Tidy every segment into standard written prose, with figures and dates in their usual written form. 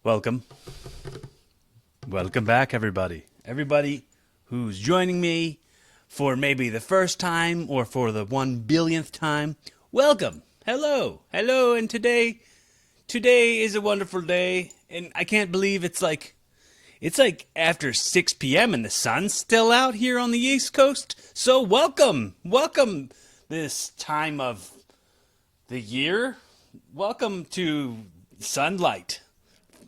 Welcome. Welcome back, everybody. Everybody who's joining me for maybe the first time or for the 1 billionth time. Welcome. Hello. Hello. And today is a wonderful day. And I can't believe it's like after 6 p.m. and the sun's still out here on the East Coast. So welcome. Welcome this time of the year. Welcome to sunlight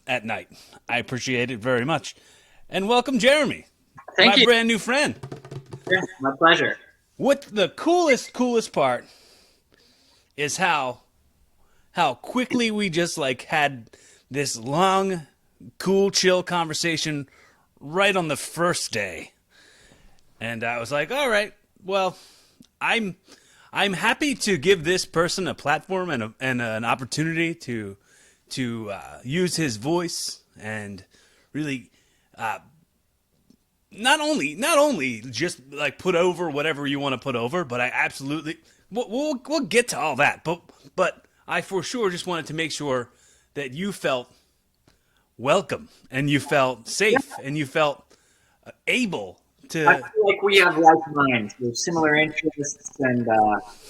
at night. I appreciate it very much. And welcome, Jeremy. Thank you. My brand new friend. Yeah, my pleasure. What the coolest part is how quickly we just like had this long, cool, chill conversation right on the first day. And I was like, all right, well, I'm happy to give this person a platform and an opportunity to use his voice and really not only just like put over whatever you want to put over, but I absolutely we'll get to all that. But I for sure just wanted to make sure that you felt welcome and you felt safe and you felt able to. I feel like we have like minds. We have similar interests and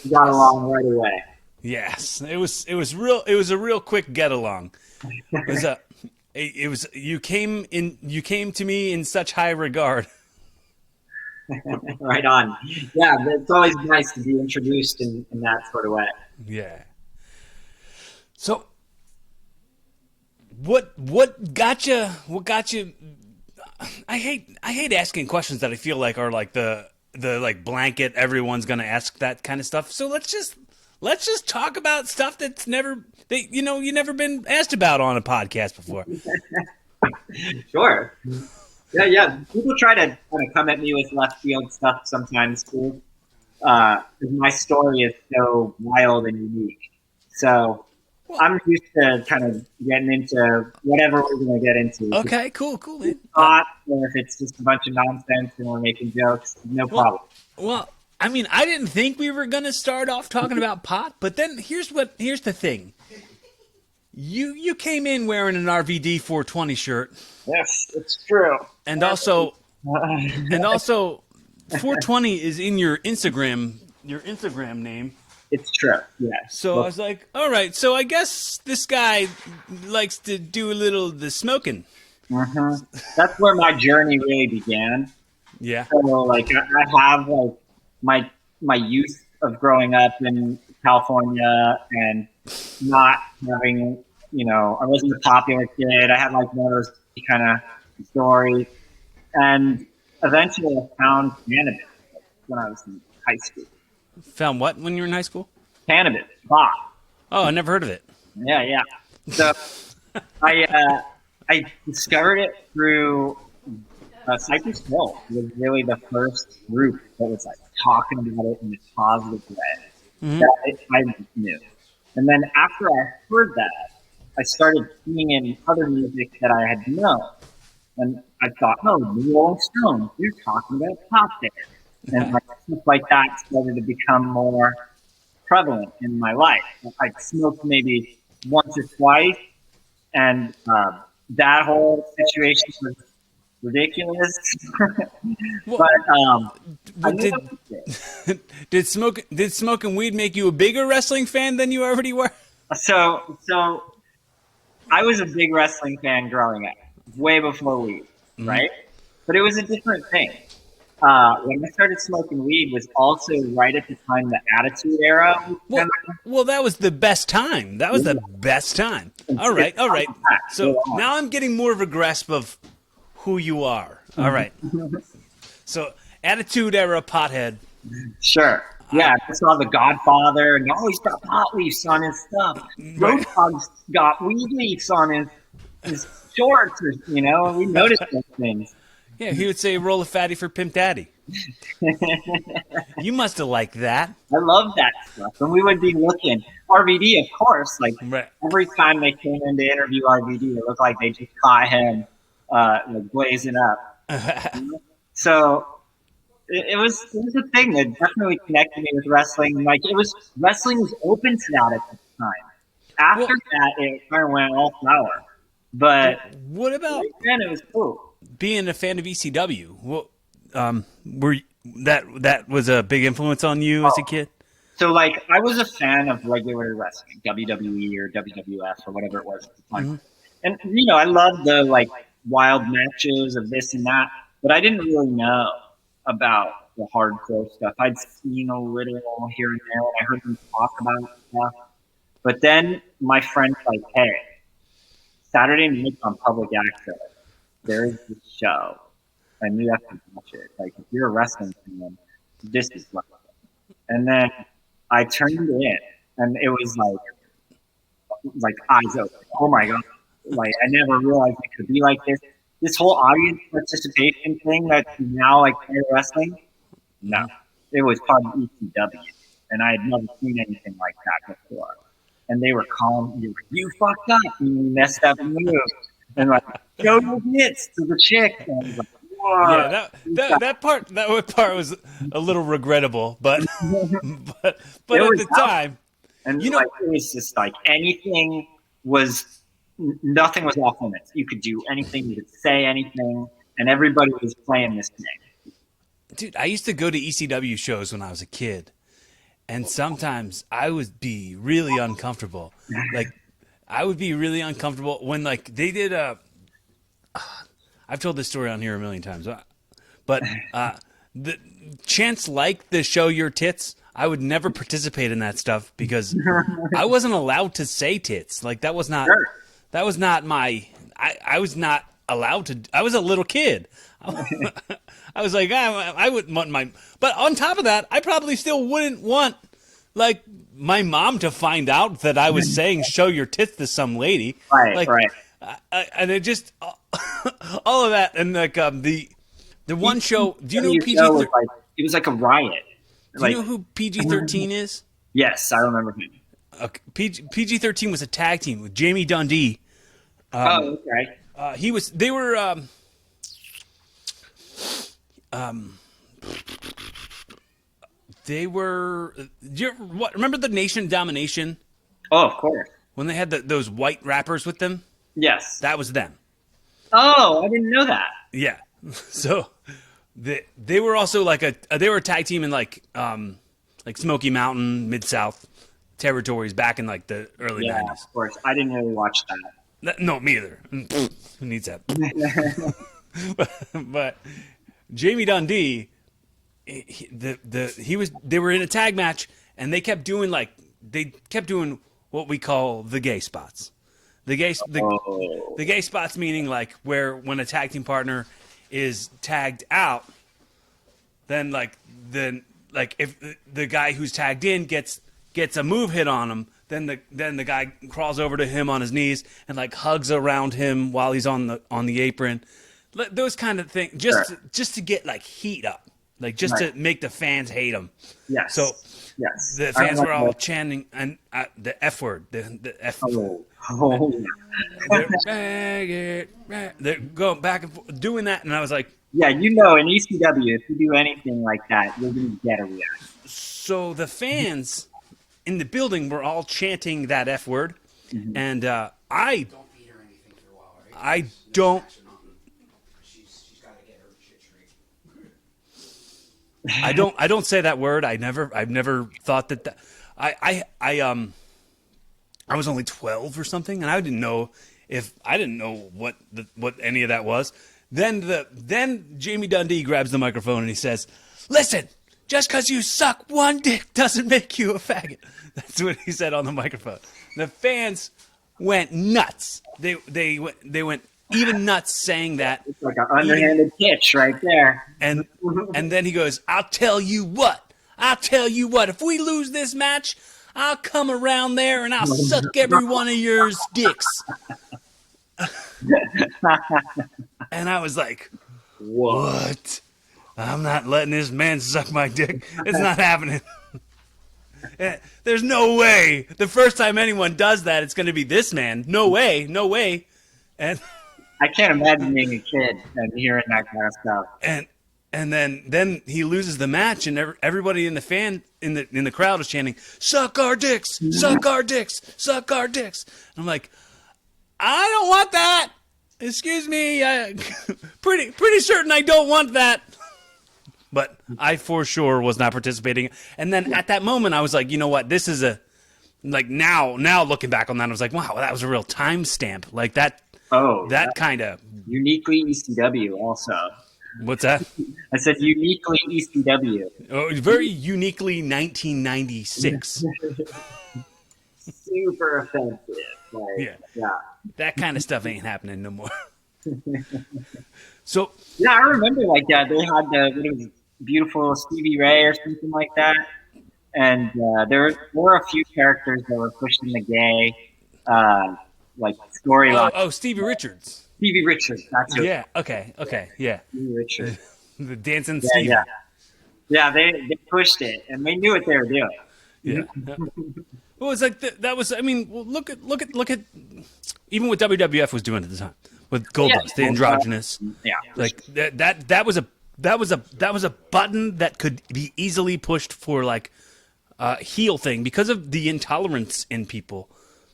we got along right away. Yes, it was a real quick get along. You came to me in such high regard. Right on. Yeah, but it's always nice to be introduced in that sort of way. Yeah. So what got you? I hate asking questions that I feel like are like the like blanket everyone's gonna ask that kind of stuff. So let's just talk about stuff that's never you never been asked about on a podcast before. Sure. Yeah. People try to kind of come at me with left field stuff sometimes too. My story is so wild and unique. So I'm used to kind of getting into whatever we're going to get into. Okay, cool, man. Or if it's just a bunch of nonsense and we're making jokes, no problem. Well, I mean, I didn't think we were going to start off talking about pot, but then here's the thing. You came in wearing an RVD 420 shirt. Yes, it's true. And also 420 is in your Instagram name. It's true. Yeah. So I was like, all right, so I guess this guy likes to do a little the smoking. Mm-hmm. That's where my journey really began. Yeah. So like I have like my youth of growing up in California and not having, I wasn't a popular kid. I had like one of those kind of stories. And eventually I found cannabis when I was in high school. Found what when you were in high school? Cannabis, pot. Oh, I never heard of it. Yeah. So I discovered it through Cypress Hill. It was really the first group that was like talking about it in a positive way that I knew. And then after I heard that, I started seeing in other music that I had known. And I thought, the Rolling Stones, you're talking about pop there. And like, stuff like that started to become more prevalent in my life. I smoked maybe once or twice, and that whole situation was ridiculous. But did smoking weed make you a bigger wrestling fan than you already were? So I was a big wrestling fan growing up, way before weed, right? But it was a different thing. When I started smoking weed was also right at the time the Attitude Era. Well, that was the best time. That was the best time. All right. So now I'm getting more of a grasp of who you are. All right. So Attitude Era pothead. Sure. Yeah, I saw The Godfather, and he's got pot leaves on his stuff. Road Dogg's got weed leaves on his shorts, we noticed those things. Yeah, he would say, roll a fatty for Pimp Daddy. You must have liked that. I love that stuff. And we would be looking. RVD, of course. Like, every time they came in to interview RVD, it looked like they just caught him blazing up. So it was a thing that definitely connected me with wrestling. Like, wrestling was open to that at the time. After that, it kind of went all sour. But What about then it was cool. being a fan of ECW? What were you, that was a big influence on you as a kid? So like I was a fan of regular wrestling, WWE or WWF or whatever it was at the time. And I loved the like wild matches of this and that, but I didn't really know about the hardcore stuff. I'd seen a little here and there, and I heard them talk about stuff. But then my friend's like, "Hey, Saturday night on public access, there is this show, and you have to watch it. Like if you're a wrestling fan, this is like." And then I turned it in, and it was like eyes open. Oh my god! Like I never realized it could be like this. This whole audience participation thing that's now like pro wrestling. No, it was part of ECW, and I had never seen anything like that before. And they were calling me, "You fucked up, you messed up move," and like show your hits to the chick. And I was like, "Whoa." Yeah, that part was a little regrettable, but but It at was the out. time, And you know, like it was just like nothing was off limits. You could do anything, you could say anything, and everybody was playing this game. dude, I used to go to ECW shows when I was a kid, and sometimes I would be really uncomfortable. Like I would be really uncomfortable when like they did a. I've told this story on here a million times, but the chance like the show your tits. I would never participate in that stuff because I wasn't allowed to say tits. Like that was not Sure. my. I was not allowed to. I was a little kid. I was like, I wouldn't want my. But on top of that, I probably still wouldn't want like my mom to find out that I was saying "show your tits" to some lady. Right, Like, right. And it just all of that and like the one show. Do you know Your PG? show was it was like a riot. Do you know who PG-13 is? Yes, I remember him. PG-13 was a tag team with Jamie Dundee. Okay. They were remember the Nation Domination Oh, of course. when they had those white rappers with them? Yes. That was them. Oh, I didn't know that. Yeah. So they were also like they were a tag team in like Smoky Mountain, Mid-South territories back in like the early Yeah, 90s. of course. I didn't really watch that. No, me either. Who needs that? but Jamie Dundee, they were in a tag match and they kept doing what we call the gay spots. The gay spots meaning like where when a tag team partner is tagged out, then if the guy who's tagged in gets a move hit on him, then the guy crawls over to him on his knees and like hugs around him while he's on the apron. Those kind of things, just to get like heat up, like just to make the fans hate him. Yes. So yes. the fans were all chanting and the F word, the F. Oh. They're going back and forth, doing that, and I was like, Yeah, in ECW, if you do anything like that, you're going to get a reaction. so the fans in the building were all chanting that F word, and Don't feed her anything for a while, right? I There's don't- action on her. She's got to get her shit straight. I don't say that word. I've never thought that. I was only 12 or something, and I didn't know what any of that was. Then Jamie Dundee grabs the microphone and he says, "Listen, just because you suck one dick doesn't make you a faggot." That's what he said on the microphone. The fans went nuts. They went even nuts saying that. It's like an underhanded pitch right there. And then he goes, I'll tell you what. If we lose this match, I'll come around there and I'll suck every one of yours dicks." And I was like, what? I'm not letting this man suck my dick. It's not happening. There's no way. The first time anyone does that, it's going to be this man. No way. And I can't imagine being a kid and hearing that kind of stuff. and then he loses the match, and everybody in the crowd is chanting, "Suck our dicks, suck our dicks, suck our dicks." And I'm like, I don't want that. Excuse me. Pretty certain I don't want that. But I for sure was not participating. And then at that moment, I was like, you know what? This is now looking back on that, I was like, wow, that was a real timestamp. Like that. Oh, that kind of uniquely ECW also. What's that? I said uniquely ECW. Oh, very uniquely 1996. Super offensive. Like, yeah. That kind of stuff ain't happening no more. So yeah, I remember like they had the beautiful Stevie Ray or something like that, and there were a few characters that were pushing the gay like storyline. Oh, Stevie Richards. Stevie Richards. That's it. Yeah. Okay. Yeah. Stevie Richards. The dancing Stevie. Yeah. They pushed it, and they knew what they were doing. Yeah. Well, it's like that was. I mean, look at even what WWF was doing at the time with Goldust, the androgynous. Yeah. Like that was a button that could be easily pushed for like a heel thing because of the intolerance in people.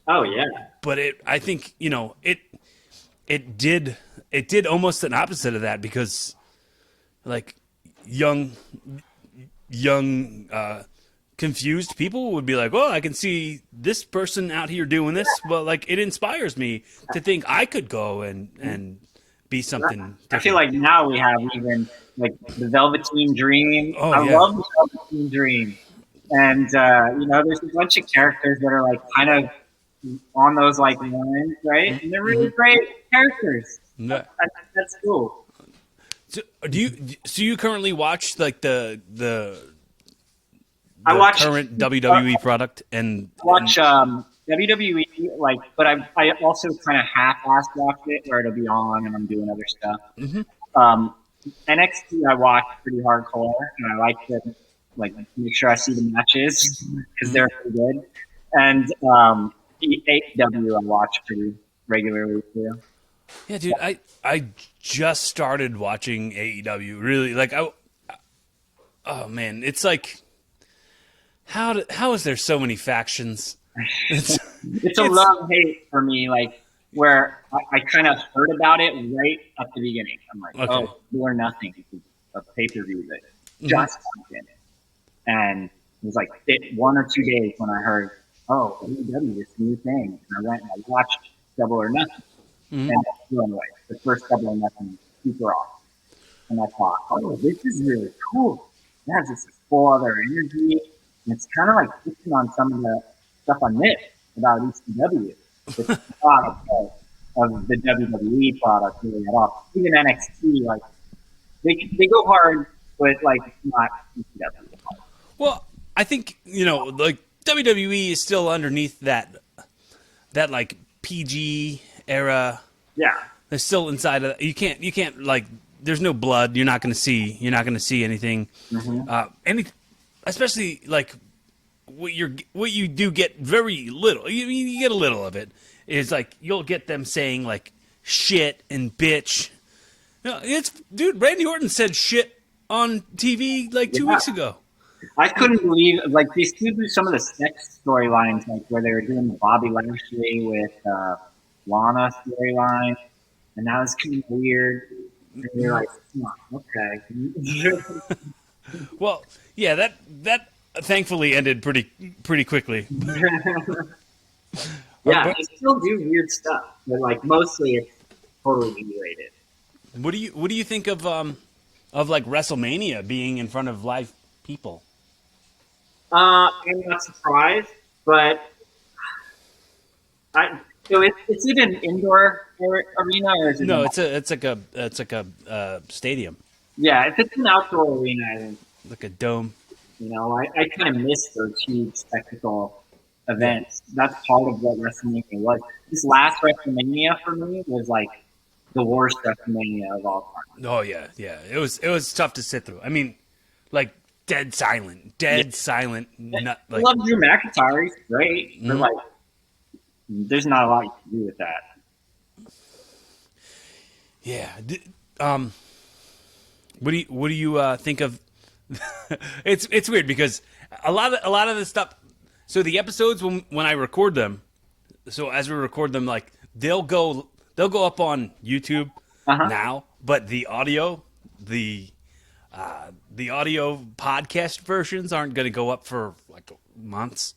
Oh yeah. But I think it did almost an opposite of that because like young confused people would be like, well, I can see this person out here doing this, but like it inspires me to think I could go and be something different. I feel like now we have even like the Velveteen Dream. Oh, I yeah. love the Velveteen Dream. And there's a bunch of characters that are like kind of on those like lines, right? And they're really great characters. No. That's cool. So you currently watch like the I watch current WWE product and watch WWE, like, but I also kind of half-ass watch it where it'll be on and I'm doing other stuff. Mm-hmm. NXT I watch pretty hardcore and I like to like make sure I see the matches because they're pretty good. And AEW I watch pretty regularly too. Yeah, dude, I just started watching AEW. Really, like oh man, it's like how is there so many factions? It's a love-hate for me, like where I kind of heard about it right at the beginning. I'm like, Okay. oh, Double or Nothing, a pay-per-view that just happened. And it was like 1 or 2 days when I heard, oh, AEW, this new thing. And I went and I watched Double or Nothing. Mm-hmm. And anyway, the first Double or Nothing was super awesome. And I thought, oh, this is really cool. It has this full other energy. And it's kind of like fixing on some of the stuff I missed about ECW. It's a lot of the WWE product really at all. Even NXT, like, they go hard, but like, it's not ECW. Well, I think like WWE is still underneath that like PG era. Yeah. They're still inside of you can't like there's no blood. You're not going to see anything. Mm-hmm. Especially like what you do get very little. You get a little of it. Is like you'll get them saying like shit and bitch. No, dude. Randy Orton said shit on TV like 2 weeks ago. I couldn't believe, like, they still do some of the sex storylines, like where they were doing the Bobby Lashley with Lana storyline, and that was kind of weird. And you're like, oh, okay. Well, yeah, that thankfully ended pretty quickly. Yeah, they still do weird stuff, but like mostly it's totally related. What do you think of like WrestleMania being in front of live people? I'm not surprised, but so it's in an indoor arena or is it? No, it's like a stadium, Yeah, if it's an outdoor arena, then, like a dome. I kind of miss those huge spectacle events. That's part of what WrestleMania was. This last WrestleMania for me was like the worst WrestleMania of all time. Oh yeah. It was tough to sit through. I mean, like dead silent. Not I like love Drew McIntyre. He's great, but Mhm. like, there's not a lot you can do with that. yeah. What do you think of? It's weird because a lot of the stuff. So the episodes when I record them, so as we record them, like they'll go up on YouTube Uh-huh. now, but the audio podcast versions aren't going to go up for like months.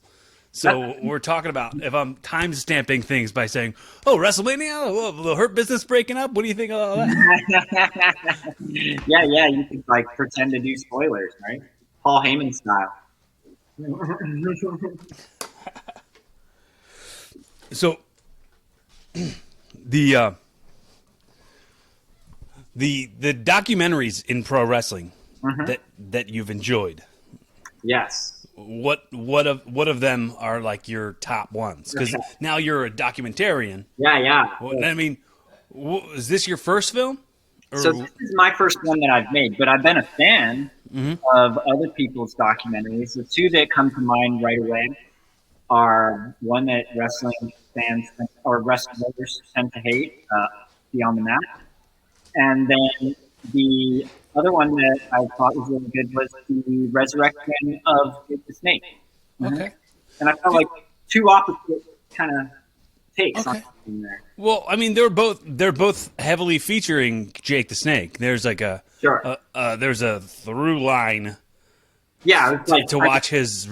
So we're talking about, if I'm time stamping things by saying, "Oh, WrestleMania, oh, the Hurt Business breaking up." What do you think of all that? Yeah, you could like pretend to do spoilers, right? Paul Heyman style. So the documentaries in pro wrestling that you've enjoyed. Yes. What of them are like your top ones? Because now you're a documentarian. Yeah. I mean, is this your first film? So this is my first one that I've made, but I've been a fan of other people's documentaries. The two that come to mind right away are one that wrestling fans or wrestlers tend to hate, Beyond the Mat, and then the other one that I thought was really good was the resurrection of Jake the Snake. Okay. And I felt like two opposite kind of takes on something there. Well, I mean, they're both heavily featuring Jake the Snake. There's like there's a through line. Yeah, it's like, to watch his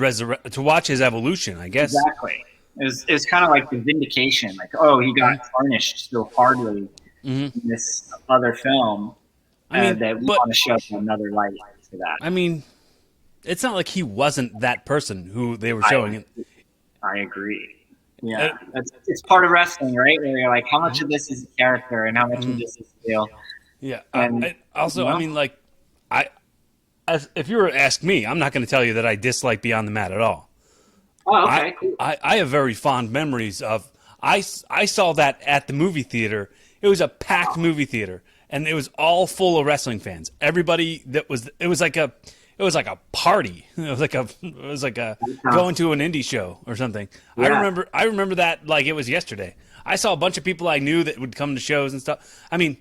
evolution, I guess. Exactly. It's kind of like the vindication, like, oh, he got tarnished so hardly in this other film. That we want to show another light to that. I mean, it's not like he wasn't that person who they were showing. I agree. Yeah, it's part of wrestling, right? Where you're like, how much of this is a character and how much of this is real? Yeah. And I mean, like, if you were to ask me, I'm not going to tell you that I dislike Beyond the Mat at all. Oh, okay. Cool. I have very fond memories of. I saw that at the movie theater. It was a packed movie theater. And it was all full of wrestling fans. Everybody it was like a party. It was like a going to an indie show or something. Yeah. I remember that like it was yesterday. I saw a bunch of people I knew that would come to shows and stuff. I mean,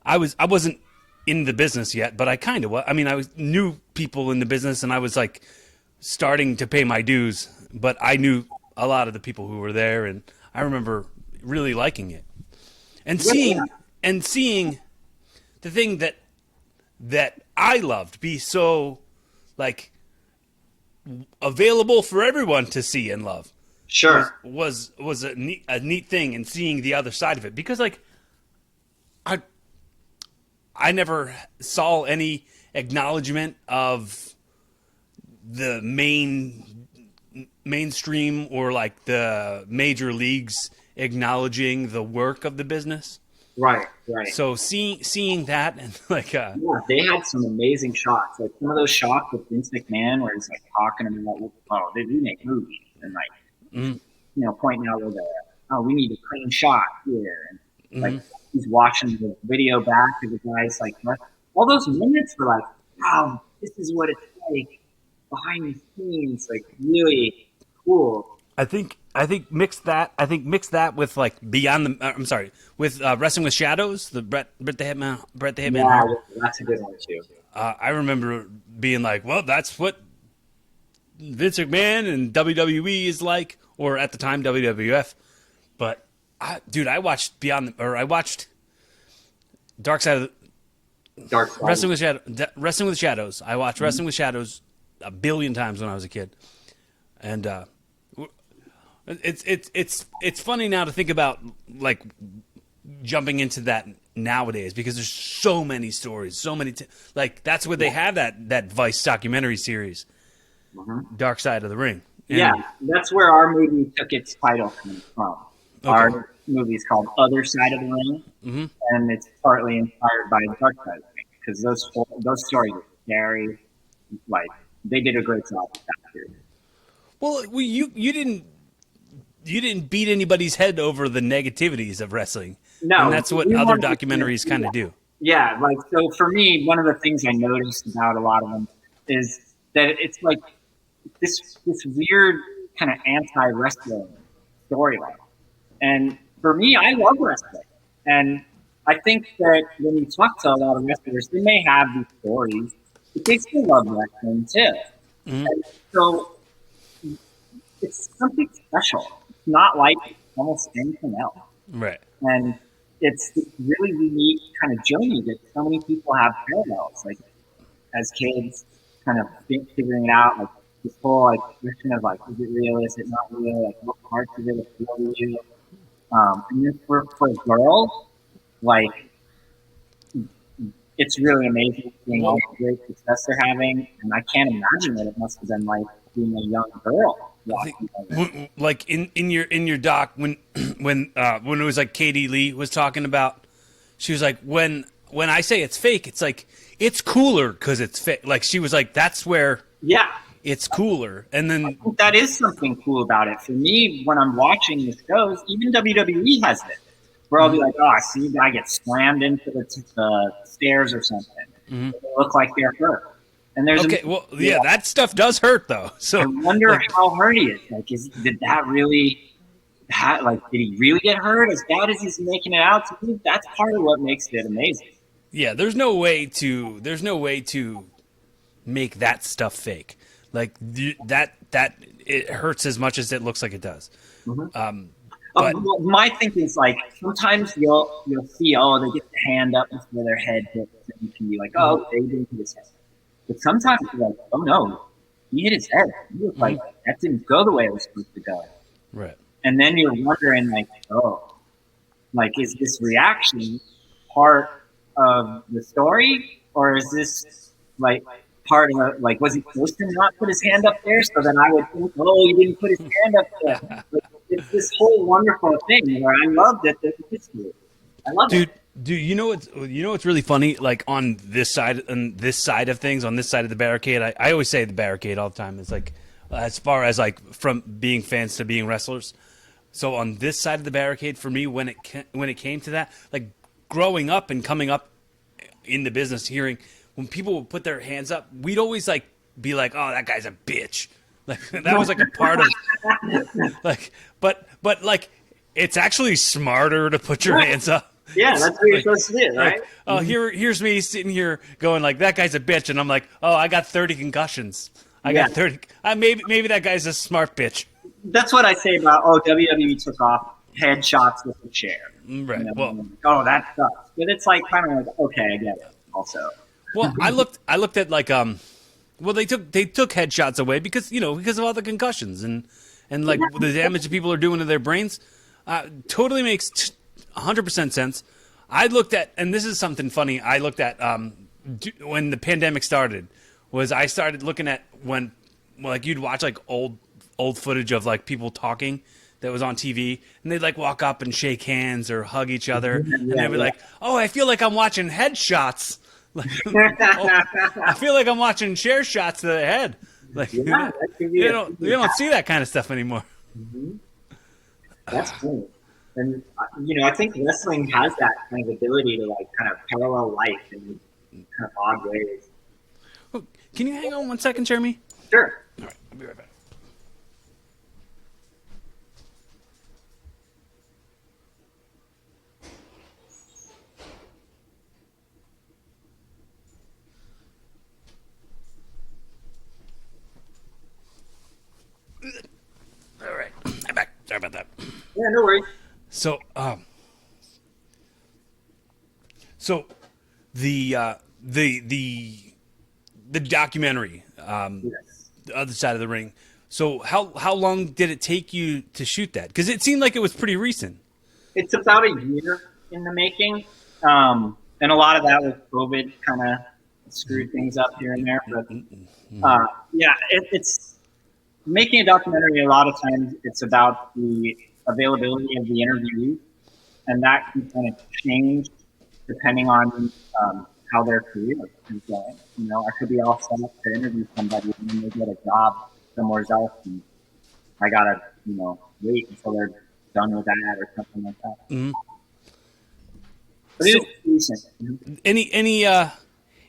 I wasn't in the business yet, but I kind of was. I mean, knew people in the business, and I was like starting to pay my dues. But I knew a lot of the people who were there, and I remember really liking it and seeing the thing that I loved be so like available for everyone to see and love. Sure. Was a neat thing, and seeing the other side of it, because like I never saw any acknowledgement of the mainstream or like the major leagues acknowledging the work of the business. Right. So seeing that, and like yeah, they had some amazing shots. Like some of those shots with Vince McMahon, where he's like talking about, oh, they remake movies, and like pointing out where we need a clean shot here, and like he's watching the video back of the guys, like all those minutes were like, wow, this is what it's like behind the scenes, like really cool. I think mix that with like with Wrestling with Shadows, the Bret the Hitman. Yeah, that's a good one too. I remember being like, well, that's what Vince McMahon and WWE is like, or at the time WWF. But I watched I watched Dark Side of Wrestling with Shadows. I watched Wrestling with Shadows a billion times when I was a kid, and it's funny now to think about like jumping into that nowadays, because there's so many stories, so many like that's where they have that Vice documentary series, Dark Side of the Ring. And that's where our movie took its title from. Okay. Our movie is called Other Side of the Ring, and it's partly inspired by Dark Side of the Ring, because those stories are scary. Like they did a great job with that series. Well, you didn't beat anybody's head over the negativities of wrestling. No, and that's what other documentaries kind of do. Yeah, like so for me, one of the things I noticed about a lot of them is that it's like this weird kind of anti-wrestling storyline. And for me, I love wrestling. And I think that when you talk to a lot of wrestlers, they may have these stories, but they still love wrestling too. And so it's something special. It's not like almost anything else. Right. And it's this really unique kind of journey that so many people have parallels. Like as kids, kind of figuring it out, like this whole like question of like, is it real? Is it not real? Like what parts of it appeal to you? And then for girls, like it's really amazing seeing all Well, the great success they're having, and I can't imagine what it must have been like being a young girl I think watching them. like in your doc when when it was like Katie Lee was talking about, she was like when I say it's fake, it's like it's cooler because it's fake. Like she was like that's where Yeah, it's cooler, and then that is something cool about it. For me, when I'm watching the shows, even WWE has this, where I'll be like, oh, I see a guy get slammed into the stairs or something. They look like they're hurt. And there's okay, well yeah, that stuff does hurt though. So I wonder like, how hurt he is. Like, did that really? Like, did he really get hurt as bad as he's making it out to be? That's part of what makes it amazing. yeah, there's no way to make that stuff fake. Like that it hurts as much as it looks like it does. But Well, my thinking is like sometimes you'll see they get the hand up before their head hits, and you can be like, oh, they didn't hit his head. But sometimes you're like, oh no, he hit his head. He was like that didn't go the way it was supposed to go. right. And then you're wondering like, oh, like is this reaction part of the story, or is this like part of like was he supposed to not put his hand up there? So then I would think, oh, he didn't put his hand up there. Like, it's this whole wonderful thing where I love that there's a history. I love Dude, it. what's really funny? Like on this side of things, on this side of the barricade, I always say the barricade all the time. It's like as far as like from being fans to being wrestlers. So on this side of the barricade, for me, when it came to that, like growing up and coming up in the business, hearing when people would put their hands up, we'd always like be like, "Oh, that guy's a bitch." Like that was like a part of like, but like it's actually smarter to put your hands up. Yeah, that's what you're supposed to do, right? Like, oh, here's me sitting here going like that guy's a bitch, and I'm like, oh, I got 30 concussions. I got 30. Maybe that guy's a smart bitch. That's what I say about WWE took off headshots with a chair. Right. You know, Well, oh, that sucks. But it's like kind of like okay, I get it. Also, well, I looked at like well they took headshots away because of all the concussions and like the damage that people are doing to their brains. Totally makes 100% sense. I looked at, and this is something funny. I looked at when the pandemic started. Was I started looking at when like you'd watch like old footage of like people talking that was on TV, and they'd like walk up and shake hands or hug each other, and they'd be like, "Oh, I feel like I'm watching headshots." Like, oh, I feel like I'm watching chair shots to the head. Like you don't see that kind of stuff anymore. That's cool. And I think wrestling has that kind of ability to like kind of parallel life in kind of odd ways. Oh, can you hang on 1 second, Jeremy? Sure. All right, I'll be right back. All right, I'm back. Sorry about that. Yeah, no worries. So, the documentary, Yes. the other side of the ring. So, how long did it take you to shoot that? Because it seemed like it was pretty recent. It's about a year in the making, and a lot of that was COVID kind of screwed things up here and there. But yeah, it's making a documentary. A lot of times, it's about the availability of the interviewees, and that can kind of change depending on how their career is going. I could be all set up to interview somebody, and then they get a job somewhere else, and I gotta wait until they're done with that or something like that. Mm-hmm. But So- it is decent.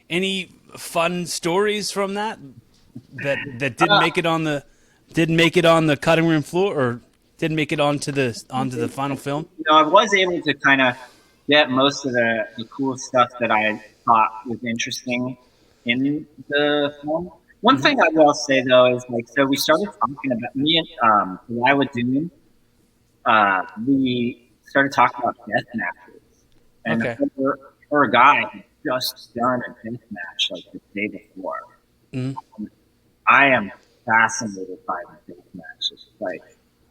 Any fun stories from that didn't make it on the cutting room floor or didn't make it onto the final film? I was able to kind of get most of the cool stuff that I thought was interesting in the film. One thing I will say though is so we started talking about me and Delilah Doom. We started talking about death matches, and Okay. her guy had just done a death match like the day before. Mhm. I am fascinated by the death matches. Like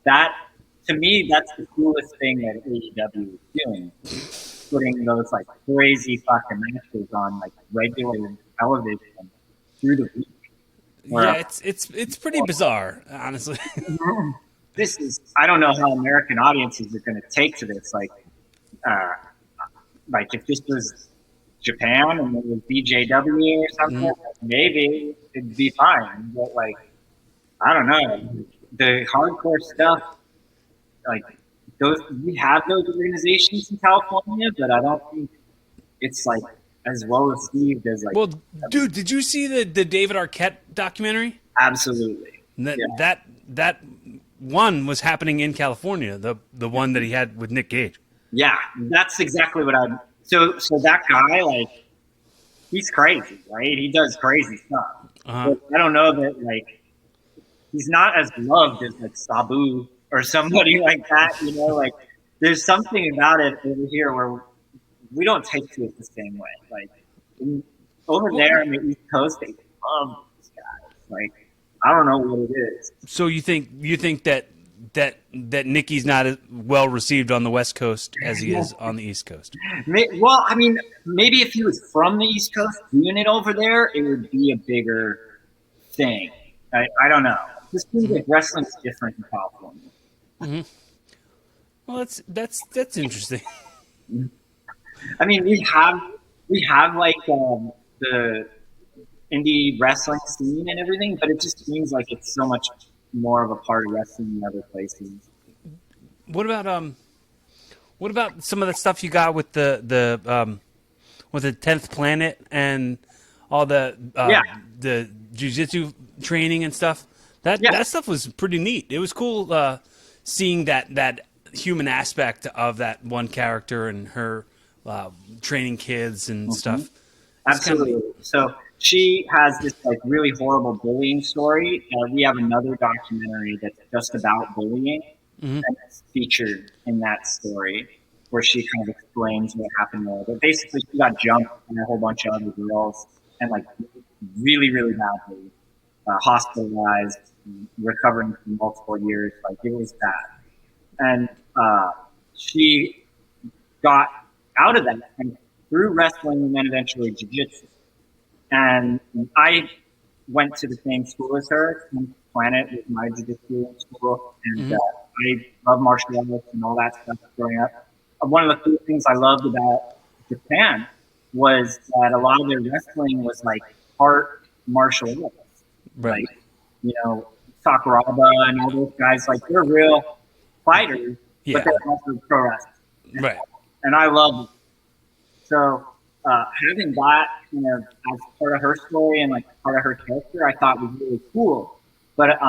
that, to me, that's the coolest thing that AEW is doing. Putting those like crazy fucking matches on like regular television through the week. Where Yeah, it's pretty bizarre, honestly. this is, I don't know how American audiences are going to take to this. Uh, like if this was Japan and it was BJW or something, Mhm. maybe it'd be fine. But like, I don't know, the hardcore stuff, like those, we have those organizations in California, but I don't think it's like as well received as like Well, dude, did you see the David Arquette documentary? absolutely. That Yeah. that one was happening in California. The one that he had with Nick Gage. Yeah, that's exactly what I'm. So that guy, like, he's crazy, right? He does crazy stuff. Uh-huh. But I don't know that like he's not as loved as like Sabu or somebody like that. You know, like there's something about it over here where we don't take to it the same way. Like over Well, there on the East Coast, they love these guys. Like I don't know what it is. so you think that Nicky's not as well received on the West Coast as he is on the East Coast? Well, I mean, maybe if he was from the East Coast doing it over there, it would be a bigger thing. I don't know. This seems like wrestling's different in California. Well, that's interesting. I mean, we have like the indie wrestling scene and everything, but it just seems like it's so much more of a part of wrestling than other places. What about some of the stuff you got with the 10th Planet and all Yeah, the jiu-jitsu training and stuff? That yeah. that stuff was pretty neat. It was cool seeing that human aspect of that one character and her training kids and stuff. It's kind of neat. Absolutely. So she has this like really horrible bullying story. We have another documentary that's just about bullying, Mhm. and it's featured in that story where she kind of explains what happened there. But basically, she got jumped by a whole bunch of other girls and like really, really badly hospitalized, recovering for multiple years. Like it was bad, and she got out of that and through wrestling and then eventually jiu-jitsu. And I went to the same school as her, same Planet with my jiu-jitsu school, and Mhm. I love martial arts and all that stuff growing up. One of the cool things I loved about Japan was that a lot of their wrestling was like part martial arts, Right. like Sakuraba and all those guys. Like they're real fighters, but Yeah. they're also pro wrestlers, Right. and I love it. So having that kind of as part of her story and like part of her character, I thought was really cool. But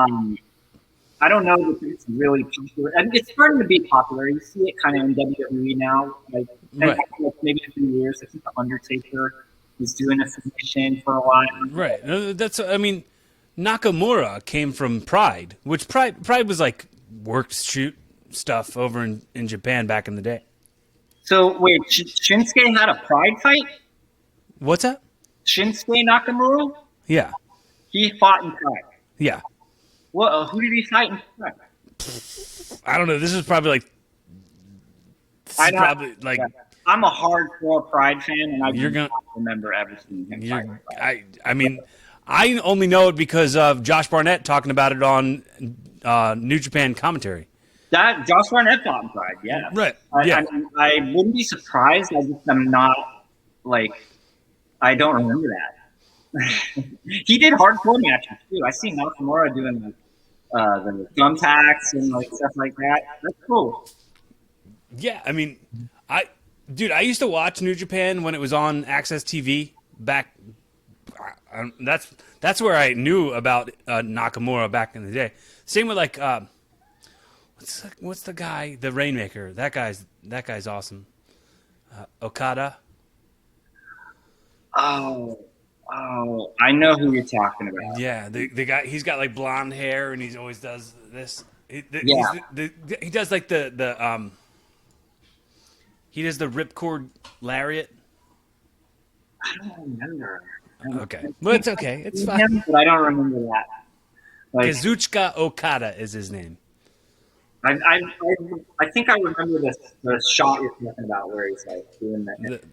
I don't know if it's really popular. I mean, it's starting to be popular. You see it kind of in WWE now, and Right. like maybe a few years. I think the Undertaker was doing a submission for a while. Right. That's I mean, Nakamura came from Pride, which Pride was like work shoot stuff over in Japan back in the day. So wait, Shinsuke had a Pride fight. What's that? Shinsuke Nakamura, Yeah. he fought in Pride. Yeah. Well, who did he fight in Pride? I don't know. This is probably like this I is know. probably like Yeah. I'm a hardcore Pride fan, and I You're do gonna- not remember ever seeing him fight. you're I mean I only know it because of Josh Barnett talking about it on New Japan commentary. That Josh Barnett fought in Pride, yeah. Right. I, Yeah. I, mean, I wouldn't be surprised. I just am not like I don't remember that. He did hardcore matches too. I see Nakamura doing like the thumbtacks and like stuff like that. That's cool. Yeah, I mean, I used to watch New Japan when it was on Access TV back. That's where I knew about Nakamura back in the day. Same with like what's the guy, the Rainmaker? That guy's awesome. Okada. Oh, I know who you're talking about. Yeah, the guy. He's got like blonde hair and he always does this. Yeah. He does like the He does the ripcord lariat. I don't remember. Okay. Well, it's okay. It's I've seen fine. him, but I don't remember that. Like, Kazuchika Okada is his name. I think I remember the shot you're talking about where he's like doing that.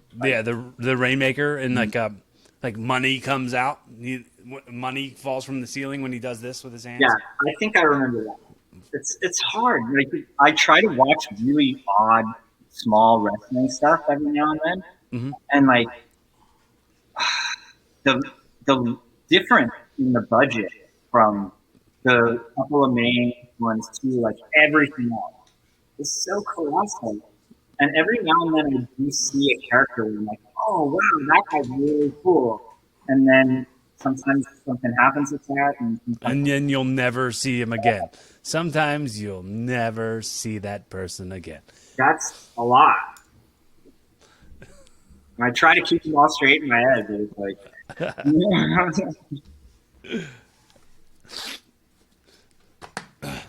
The Rainmaker, and like money comes out. Money falls from the ceiling when he does this with his hands. Yeah, I think I remember that. It's hard. Like, I try to watch really odd, small wrestling stuff every now and then, and like the difference in the budget from the couple of main ones to like everything else is so colossal. And every now and then I do see a character where I'm like, oh wow, that guy's really cool. And then sometimes something happens with that, And then you'll never see him again. Sometimes you'll never see that person again. that's a lot. And I try to keep them all straight in my head, but it's like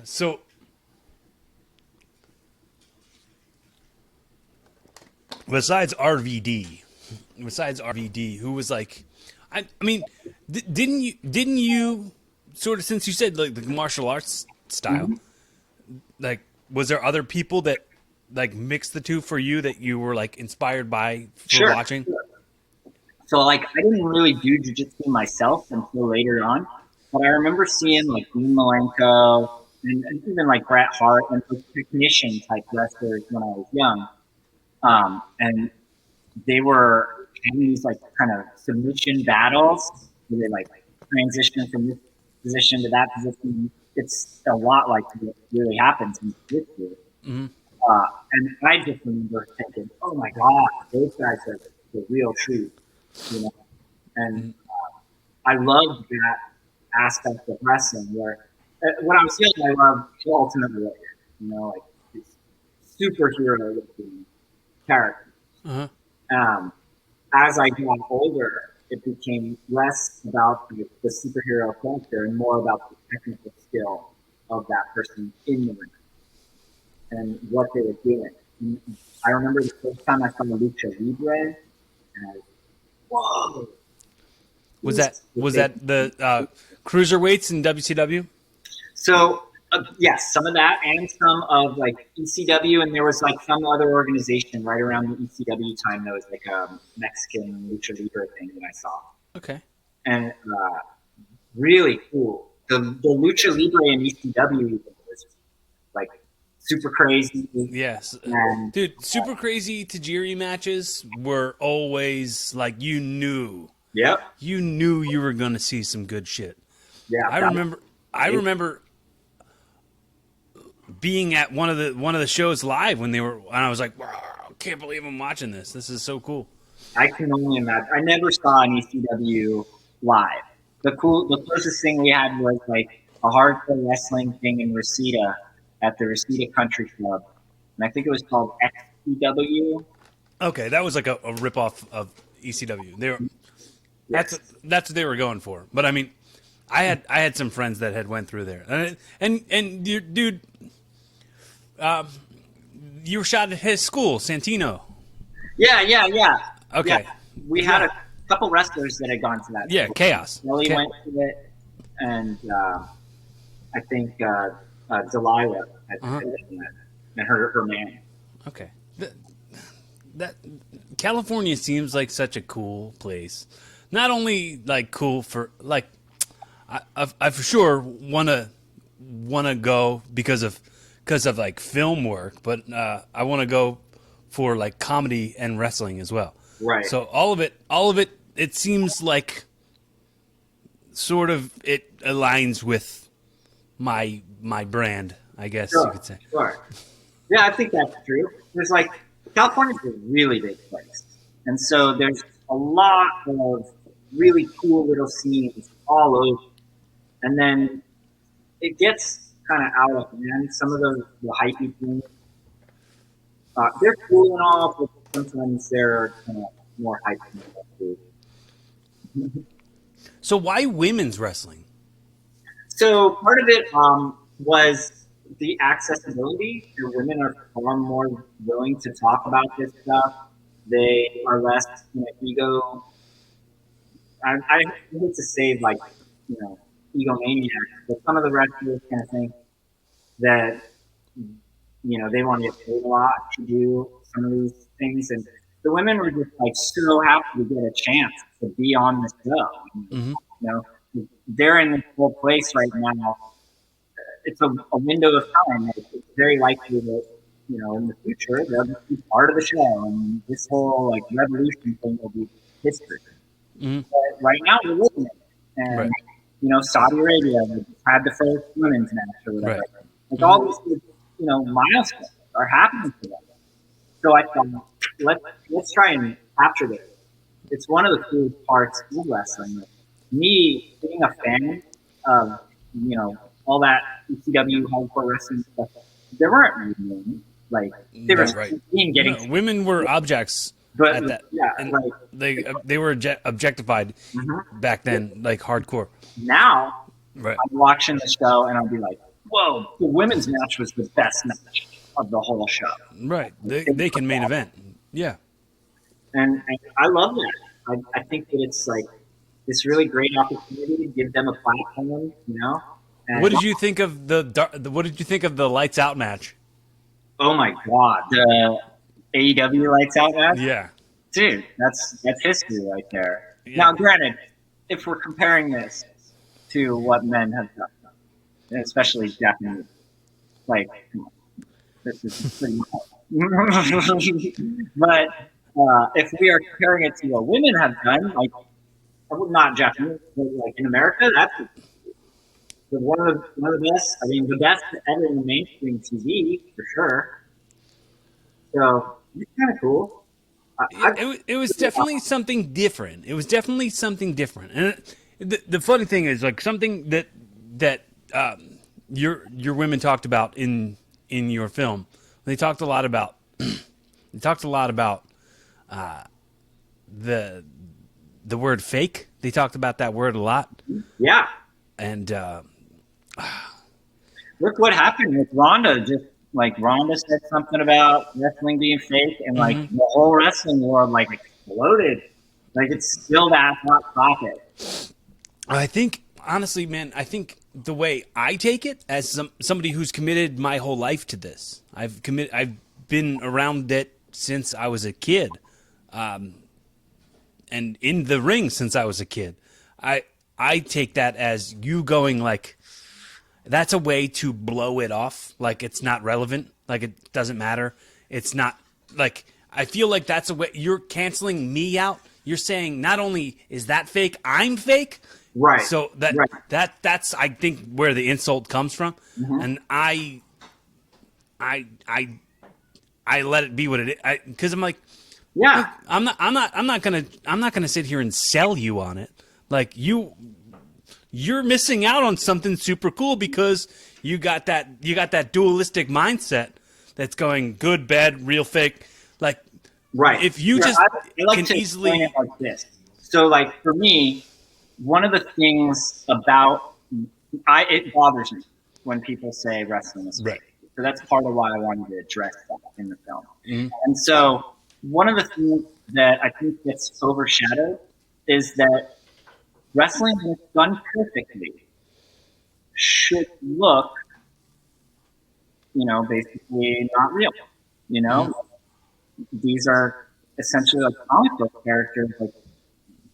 So, besides RVD, who was like, I mean, didn't you sort of, since you said like the martial arts style, like, was there other people that like mixed the two for you that you were like inspired by for watching? Sure. So like I didn't really do jiu-jitsu myself until later on, but I remember seeing like Dean Malenko and even like Bret Hart and like technician type wrestlers when I was young, and they were having these like kind of submission battles where they like transition from this position to that position. It's a lot like what really happens in jiu-jitsu. And I just remember thinking, oh my God, those guys are the real truth, you know? And I loved that aspect of wrestling where when I was young, I loved the Ultimate Warrior, you know, like these superhero looking characters. As I got older, it became less about the superhero character and more about the technical skill of that person in the ring and what they were doing. And I remember the first time I saw Lucha Libre, and I was, whoa! Was that the cruiserweights in WCW? So yes, some of that, and some of like ECW, and there was like some other organization right around the ECW time that was like a Mexican Lucha Libre thing that I saw. Okay. And really cool. The Lucha Libre in ECW was like super crazy. Yes. And, dude, super crazy Tajiri matches were always like you knew yep. you knew you were going to see some good shit. Yeah. I remember being at one of the shows live when I was like, wow, can't believe I'm watching this. This is so cool. I can only imagine. I never saw an ECW live. The closest thing we had was like a hardcore wrestling thing in Reseda at the Reseda Country Club, and I think it was called XPW. Okay, that was like a ripoff of ECW. That's what they were going for. But I mean, I had some friends that had went through there, and dude, you were shot at his school, Santino. Yeah. Okay. Yeah. We had a couple wrestlers that had gone to that. Yeah, school. Chaos. Kelly went to it, and I think Delilah had and her man. Okay. That California seems like such a cool place. Not only like cool for like, I for sure wanna go because of like film work, but I want to go for like comedy and wrestling as well. Right. So all of it, it seems like sort of it aligns with my brand, I guess you could say. Sure. Yeah, I think that's true. There's like California's a really big place, and so there's a lot of really cool little scenes all over, and then it gets kind of out of hand. Some of the hypey things, they're cool and all, but sometimes they're kind of more hypey too. So why women's wrestling? So part of it was the accessibility. The women are far more willing to talk about this stuff. They are less, ego. I hate to say like, egomaniacs, but some of the wrestlers kind of think that they want to get paid a lot to do some of these things, and the women were just like so happy to get a chance to be on the show. Mm-hmm. They're in this whole place right now. It's a window of time. Like, it's very likely that in the future they'll just be part of the show, and this whole like revolution thing will be history. Mm-hmm. But right now we're living it, and Right. Saudi Arabia had the first women's match or whatever. Right. Like all these milestones are happening for them. So I thought, let's try and capture this. It's one of the coolest parts of wrestling. Like, me being a fan of all that ECW hardcore wrestling stuff, there weren't many women. Like they were Right. getting, No, women were objects but at that. yeah, And like they were objectified mhm. back then, like hardcore. Now Right. I'm watching the show and I'll be like, whoa, the women's match was the best match of the whole show. Right. They can main event. Yeah. And I love that. I think that it's like this really great opportunity to give them a platform, And, What did you think of what did you think of the lights out match? oh my God, the AEW lights out match? Yeah. Dude, that's history right there. Yeah. Now, granted, if we're comparing this to what men have done, and especially Japanese, like, come on, this is pretty but if we are comparing it to what women have done, like, not Japanese, but like in America, that's one of the best. I mean, the best ever in mainstream TV for sure. So it's kind of cool. It was definitely something different. It was definitely something different. And the funny thing is, like, something that your women talked about in your film. They talked a lot about the word fake. They talked about that word a lot. Yeah. And Look what happened with Ronda. Just like Ronda said something about wrestling being fake, and like the whole wrestling world like exploded. Like it's still that hot topic. I think, honestly, man, I think the way I take it as somebody who's committed my whole life to this, I've been around it since I was a kid, and in the ring since I was a kid. I take that as you going like, that's a way to blow it off, like it's not relevant, like it doesn't matter. It's not like, I feel like that's a way you're canceling me out. You're saying not only is that fake, I'm fake. Right. So that's I think where the insult comes from, and I let it be what it is, because I'm like, Yeah. look, I'm not gonna sit here and sell you on it. Like you're missing out on something super cool because you got that dualistic mindset that's going good, bad, real, fake. Like, Right. if you Yeah, just I like can to easily explain it like this. So, like for me, one of the things about it bothers me when people say wrestling is fake. Right. So that's part of why I wanted to address that in the film. Mhm. And so one of the things that I think gets overshadowed is that wrestling, when it's done perfectly, should look, basically not real. These are essentially like comic book characters, like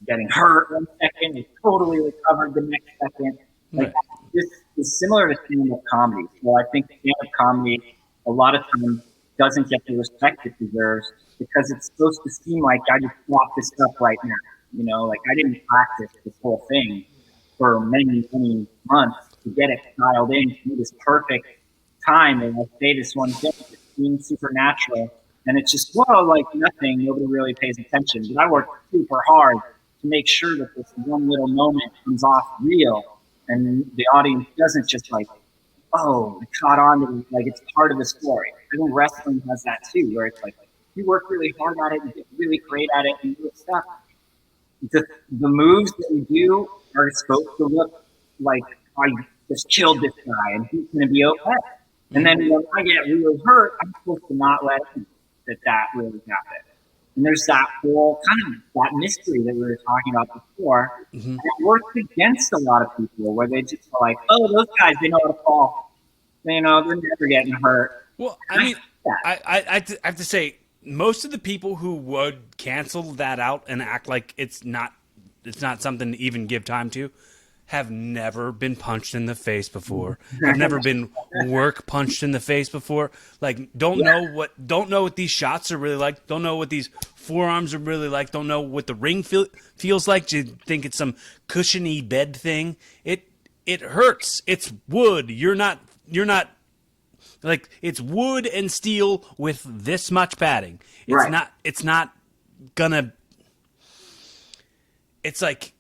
getting hurt 1 second and totally recovered the next second. Like Right. this is similar to stand-up comedy. So I think stand-up comedy a lot of times doesn't get the respect it deserves because it's supposed to seem like I just got this stuff right now. Like I didn't practice this whole thing for many, many months to get it dialed in to be this perfect time and I say this one thing. It seems supernatural. And it's just, whoa, like nothing. Nobody really pays attention. But I work super hard to make sure that this one little moment comes off real and the audience doesn't just like, oh, it caught on to me, like it's part of the story. I think wrestling has that too, where it's like you work really hard at it, you get really great at it, and do stuff. The moves that we do are supposed to look like I just killed this guy and he's going to be okay. And then when I get really hurt, I'm supposed to not let in that really happened. And there's that whole kind of that mystery that we were talking about before. And it works against a lot of people where they just are like, oh, those guys, they know how to fall. They're never getting hurt. Well, I mean, I have to say, most of the people who would cancel that out and act like it's not something to even give time to have never been punched in the face before. Have never been work punched in the face before. Like, don't know what these shots are really like. Don't know what these forearms are really like. Don't know what the ring feels like. Do you think it's some cushiony bed thing? It hurts. It's wood. You're not like, it's wood and steel with this much padding. It's not gonna. It's like,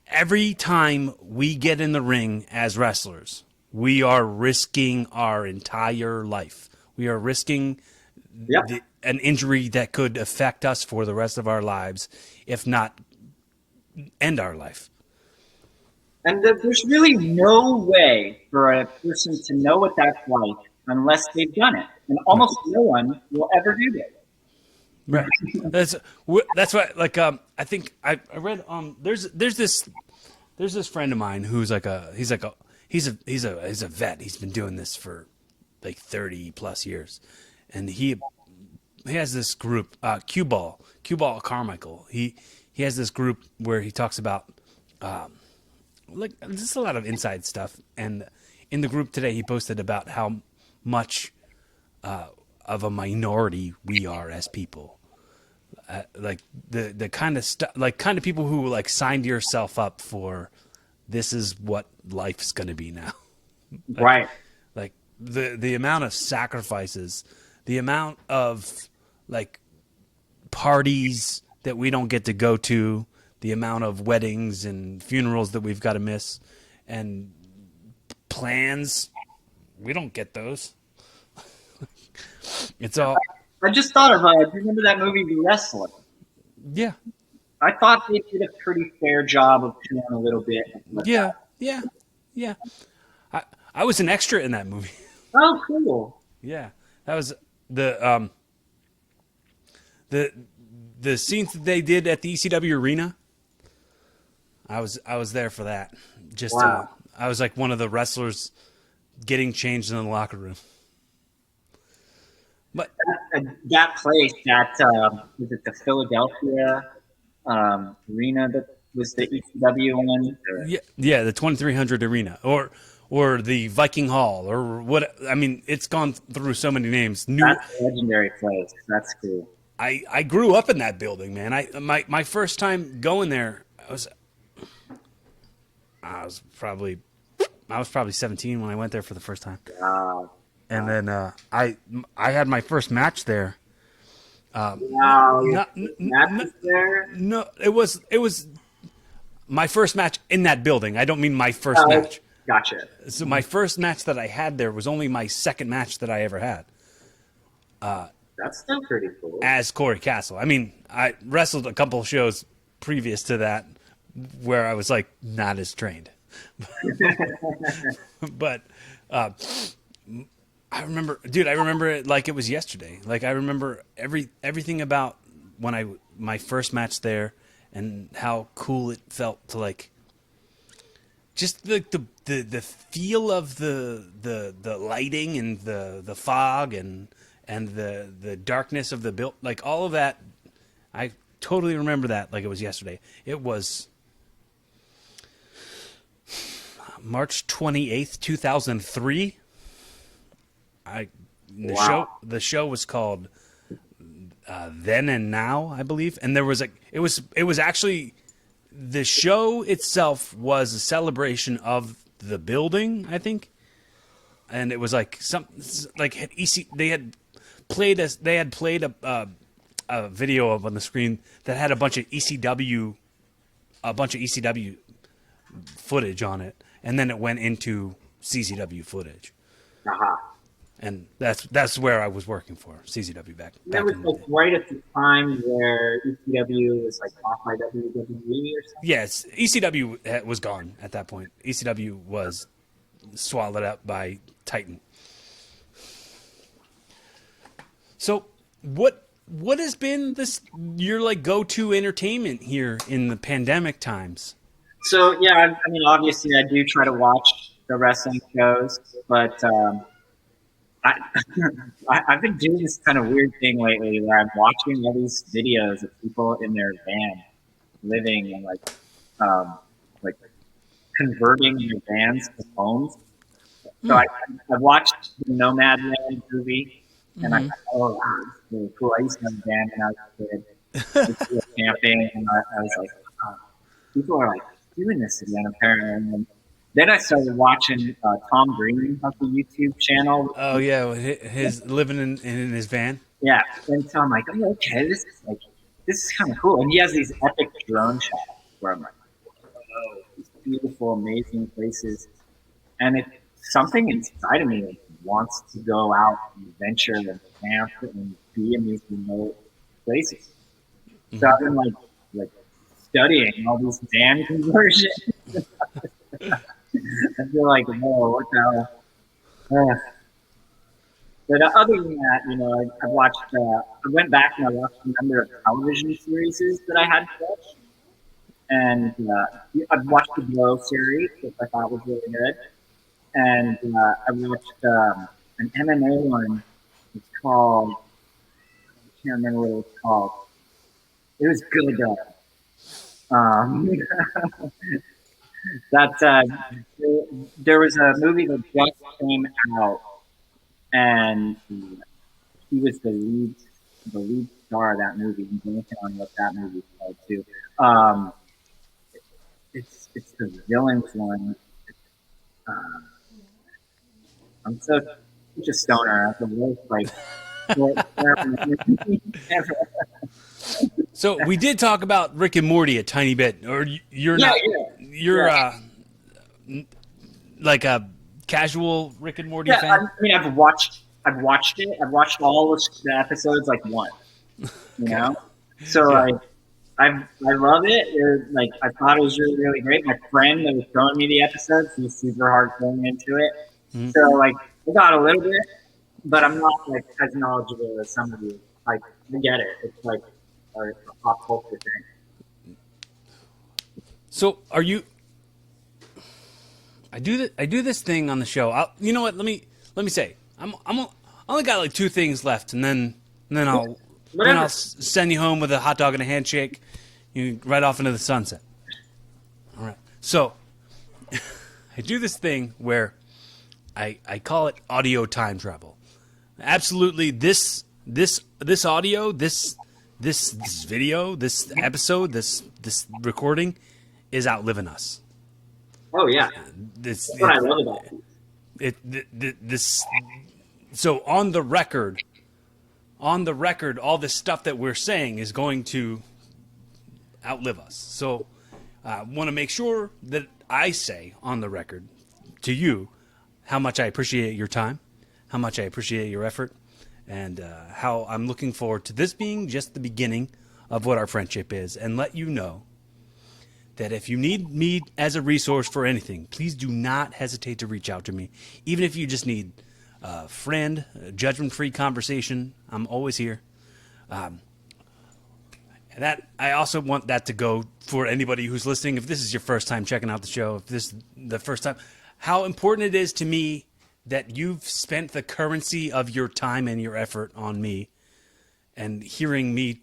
every time we get in the ring as wrestlers, we are risking our entire life. We are risking an injury that could affect us for the rest of our lives, if not end our life. And there's really no way for a person to know what that's like unless they've done it. And almost no one will ever do it. Right. That's why, like, I think I read there's this friend of mine who's he's a vet. He's been doing this for like 30 plus years, and he has this group, Cue Ball Carmichael. He has this group where he talks about like, just a lot of inside stuff. And in the group today, he posted about how much of a minority we are as people. Like the kind of stuff, like kind of people who like signed yourself up for, this is what life's going to be now. Right. Like the amount of sacrifices, the amount of like parties that we don't get to go to, the amount of weddings and funerals that we've got to miss, and plans, we don't get those. It's all. I just thought of, do you remember that movie, The Wrestler? Yeah. I thought they did a pretty fair job of showing a little bit. Yeah. I was an extra in that movie. Oh, cool. Yeah, that was the scenes that they did at the ECW arena. I was there for that. Just wow. I was like one of the wrestlers getting changed in the locker room. But that place, was it the Philadelphia arena that was the ECW one? Yeah, the 2300 arena, or the Viking Hall, or what? I mean, it's gone through so many names. That's a legendary place. That's cool. I grew up in that building, man. My first time going there, I was probably 17 when I went there for the first time. Wow. And then I had my first match there. Wow. There? No, it was my first match in that building. I don't mean my first match. Gotcha. So my first match that I had there was only my second match that I ever had. That's still pretty cool. As Corey Castle. I mean, I wrestled a couple of shows previous to that where I was like not as trained. But I remember it like it was yesterday. Like, I remember everything about when my first match there, and how cool it felt to, like, just like the feel of the lighting and the fog and the darkness of the build, like all of that. I totally remember that like it was yesterday. It was March 28th, 2003. The show was called Then and Now, I believe, and there was it was actually, the show itself was a celebration of the building, I think, and it was like they had played a video up on the screen that had a bunch of ECW footage on it, and then it went into CZW footage. Uh-huh. And that's where I was working for, CZW back. That was like right at the time where ECW was like bought by WWE or something? Yes, ECW was gone at that point. ECW was swallowed up by Titan. So what has been this your like go-to entertainment here in the pandemic times? So yeah, I mean, obviously, I do try to watch the wrestling shows, but I, I've been doing this kind of weird thing lately where I'm watching all these videos of people in their van living and like converting their vans to homes. So I watched the Nomadland movie, and I thought, oh, wow, this is really cool. I used to have a van when I was a kid. I used to go camping, and I was like, oh, people are like doing this again, apparently. And then I started watching Tom Green of the YouTube channel. Oh yeah, his living in his van. Yeah, and so I'm like, oh, okay, this is kind of cool. And he has these epic drone shots where I'm like, oh, these beautiful, amazing places. And it's something inside of me that wants to go out and venture and camp and be in these remote places. So I've been like studying all these van conversions. I feel like, whoa, what the hell? But other than that, I've watched. I went back and I watched a number of television series that I had watched, and I've watched the Glow series, which I thought was really good, and I watched an MMA one. It's called. I can't remember what it was called. It was good though. That there was a movie that just came out, and he was the lead star of that movie. I'm blanking on what that movie's called too. Um, it's the villains one. Um, I'm such a stoner. I can work like. So we did talk about Rick and Morty a tiny bit, or you're Yeah, not. yeah, You're yeah. like a casual Rick and Morty Yeah, fan. I mean, I've watched it. I've watched all the episodes like once. You Okay. know, so Yeah. I love it. Like I thought it was really really great. My friend that was showing me the episodes, he was super hard going into it. So like I got a little bit, but I'm not like as knowledgeable as some of you. Like I get it. It's like a pop culture thing. So are you? I do this thing on the show. You know what? Let me say. I only got like two things left, and then Whatever. I'll send you home with a hot dog and a handshake. You right off into the sunset. All right. So I do this thing where I call it audio time travel. Absolutely, this audio, this video, this episode, this recording is outliving us. Oh yeah, This that's what I love about it. this so on the record, all this stuff that we're saying is going to outlive us. So I want to make sure that I say on the record to you how much I appreciate your time, how much I appreciate your effort, and how I'm looking forward to this being just the beginning of what our friendship is, and let you know that if you need me as a resource for anything, please do not hesitate to reach out to me. Even if you just need a friend, a judgment-free conversation, I'm always here. That I also want that to go for anybody who's listening. If this is your first time checking out the show, if this is the first time, how important it is to me that you've spent the currency of your time and your effort on me and hearing me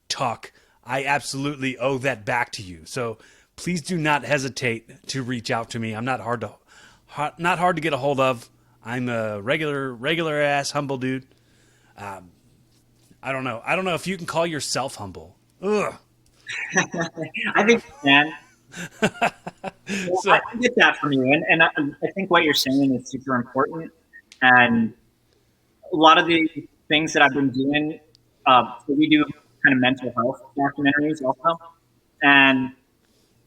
talk. I absolutely owe that back to you. So please do not hesitate to reach out to me. I'm not hard to get a hold of. I'm a regular ass humble dude. I don't know. I don't know if you can call yourself humble. Ugh. I think you can. So I get that from you, and I think what you're saying is super important. And a lot of the things that I've been doing, so we do kind of mental health documentaries also, and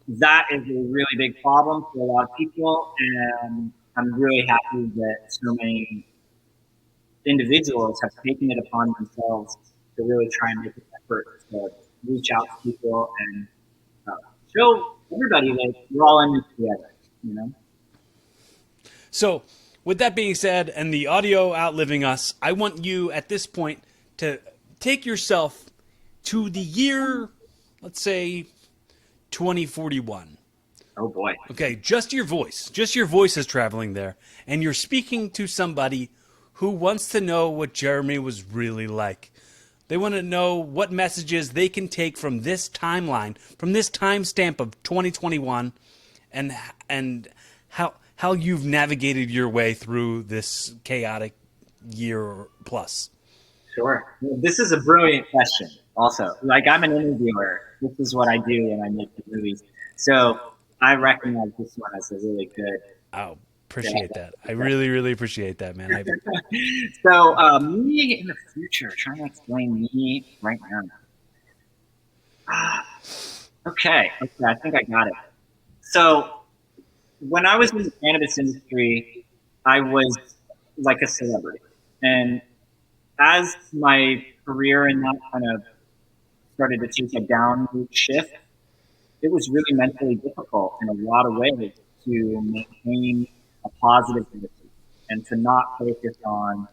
that is a really big problem for a lot of people. And I'm really happy that so many individuals have taken it upon themselves to really try and make an effort to reach out to people and uh, show everybody that we're all in this together. You know. So with that being said, and the audio outliving us, I want you at this point to take yourself to the year, let's say, 2041. Oh boy. Okay, just your voice. Just your voice is traveling there. And you're speaking to somebody who wants to know what Jeremy was really like. They want to know what messages they can take from this timeline, from this timestamp of 2021, and how you've navigated your way through this chaotic year plus. Sure. This is a brilliant question. Also, like, I'm an interviewer. This is what I do when I make the movies. So I recognize this one as a really good. Oh, appreciate that. I really, really appreciate that, man. So me in the future, trying to explain me right now. Okay, I think I got it. So when I was in the cannabis industry, I was like a celebrity. And as my career in that kind of started to take a downward shift, it was really mentally difficult in a lot of ways to maintain a positive attitude and to not focus on,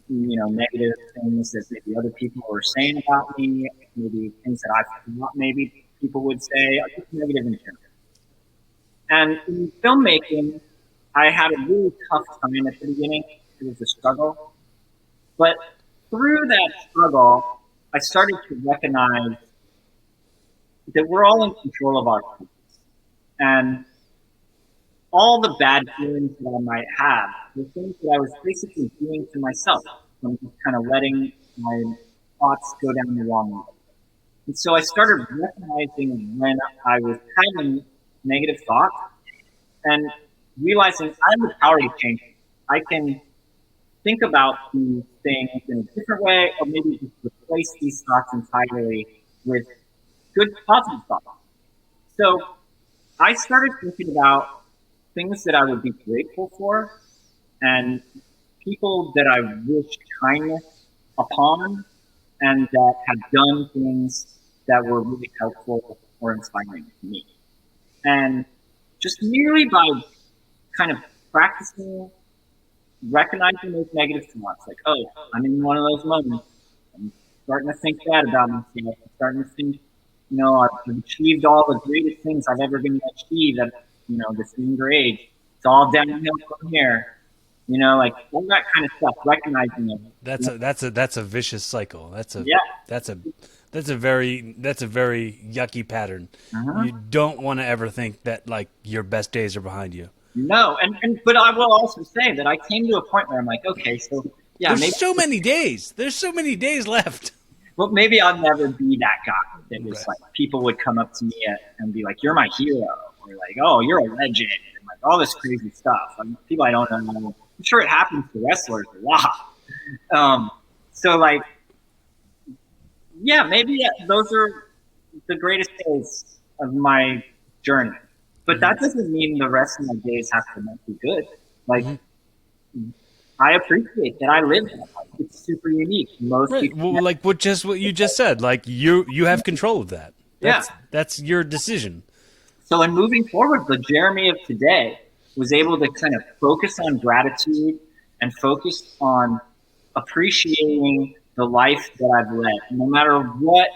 negative things that maybe other people were saying about me, maybe things that I thought maybe people would say, or just negative in general. And in filmmaking, I had a really tough time at the beginning. It was a struggle. But through that struggle, I started to recognize that we're all in control of our lives. And all the bad feelings that I might have were things that I was basically doing to myself. I'm just kind of letting my thoughts go down the wrong way. And so I started recognizing when I was having negative thoughts and realizing I have the power to change it. I can think about these things in a different way, or maybe just replace these thoughts entirely with good positive thoughts. So I started thinking about things that I would be grateful for and people that I wish kindness upon and that have done things that were really helpful or inspiring to me. And just merely by kind of practicing recognizing those negative thoughts, like, oh, I'm in one of those moments. I'm starting to think bad about myself. I'm starting to think, I've achieved all the greatest things I've ever been to achieve at, this younger age. It's all downhill from here. Like all that kind of stuff, recognizing it. That's a vicious cycle. That's a very yucky pattern. Uh-huh. You don't want to ever think that like your best days are behind you. No, but I will also say that I came to a point where I'm like, okay, so yeah, there's maybe so many days. There's so many days left. Well, maybe I'll never be that guy that was Right. like people would come up to me and be like, "You're my hero," or like, "Oh, you're a legend," and like all this crazy stuff. People I don't know. I'm sure it happens to wrestlers a lot. So like, yeah, maybe those are the greatest days of my journey. But that doesn't mean the rest of my days have to not be good. Like, I appreciate that I live that life. It's super unique. Most Right. people, Well, like what you just said. Like you have control of that. That's your decision. So in moving forward, the Jeremy of today was able to kind of focus on gratitude and focus on appreciating the life that I've led. No matter what,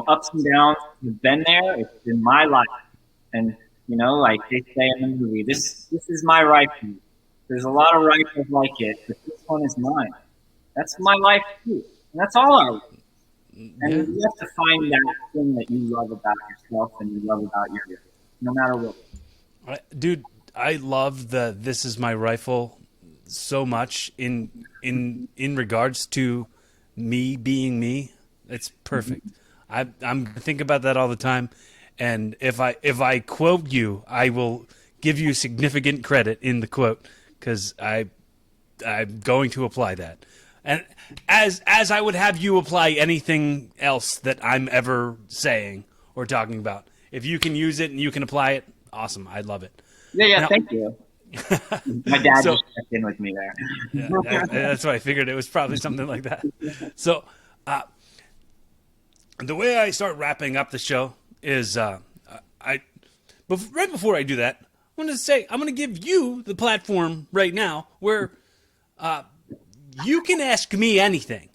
ups and downs have been there, it's been my life. And, like they say in the movie, this is my rifle. There's a lot of rifles like it, but this one is mine. That's my life too. And that's all our life. And you have to find that thing that you love about yourself and you love about your life, no matter what. Dude, I love the "This is my rifle" so much in regards to me being me. It's perfect. I'm think about that all the time, and if I quote you, I will give you significant credit in the quote because I'm going to apply that. And as I would have you apply anything else that I'm ever saying or talking about. If you can use it and you can apply it, awesome. I love it. Yeah, Now- thank you. My dad So- just checked in with me there. That's what I figured. It was probably something like that. So, the way I start wrapping up the show is, right before I do that, want to say I'm going to give you the platform right now where you can ask me anything.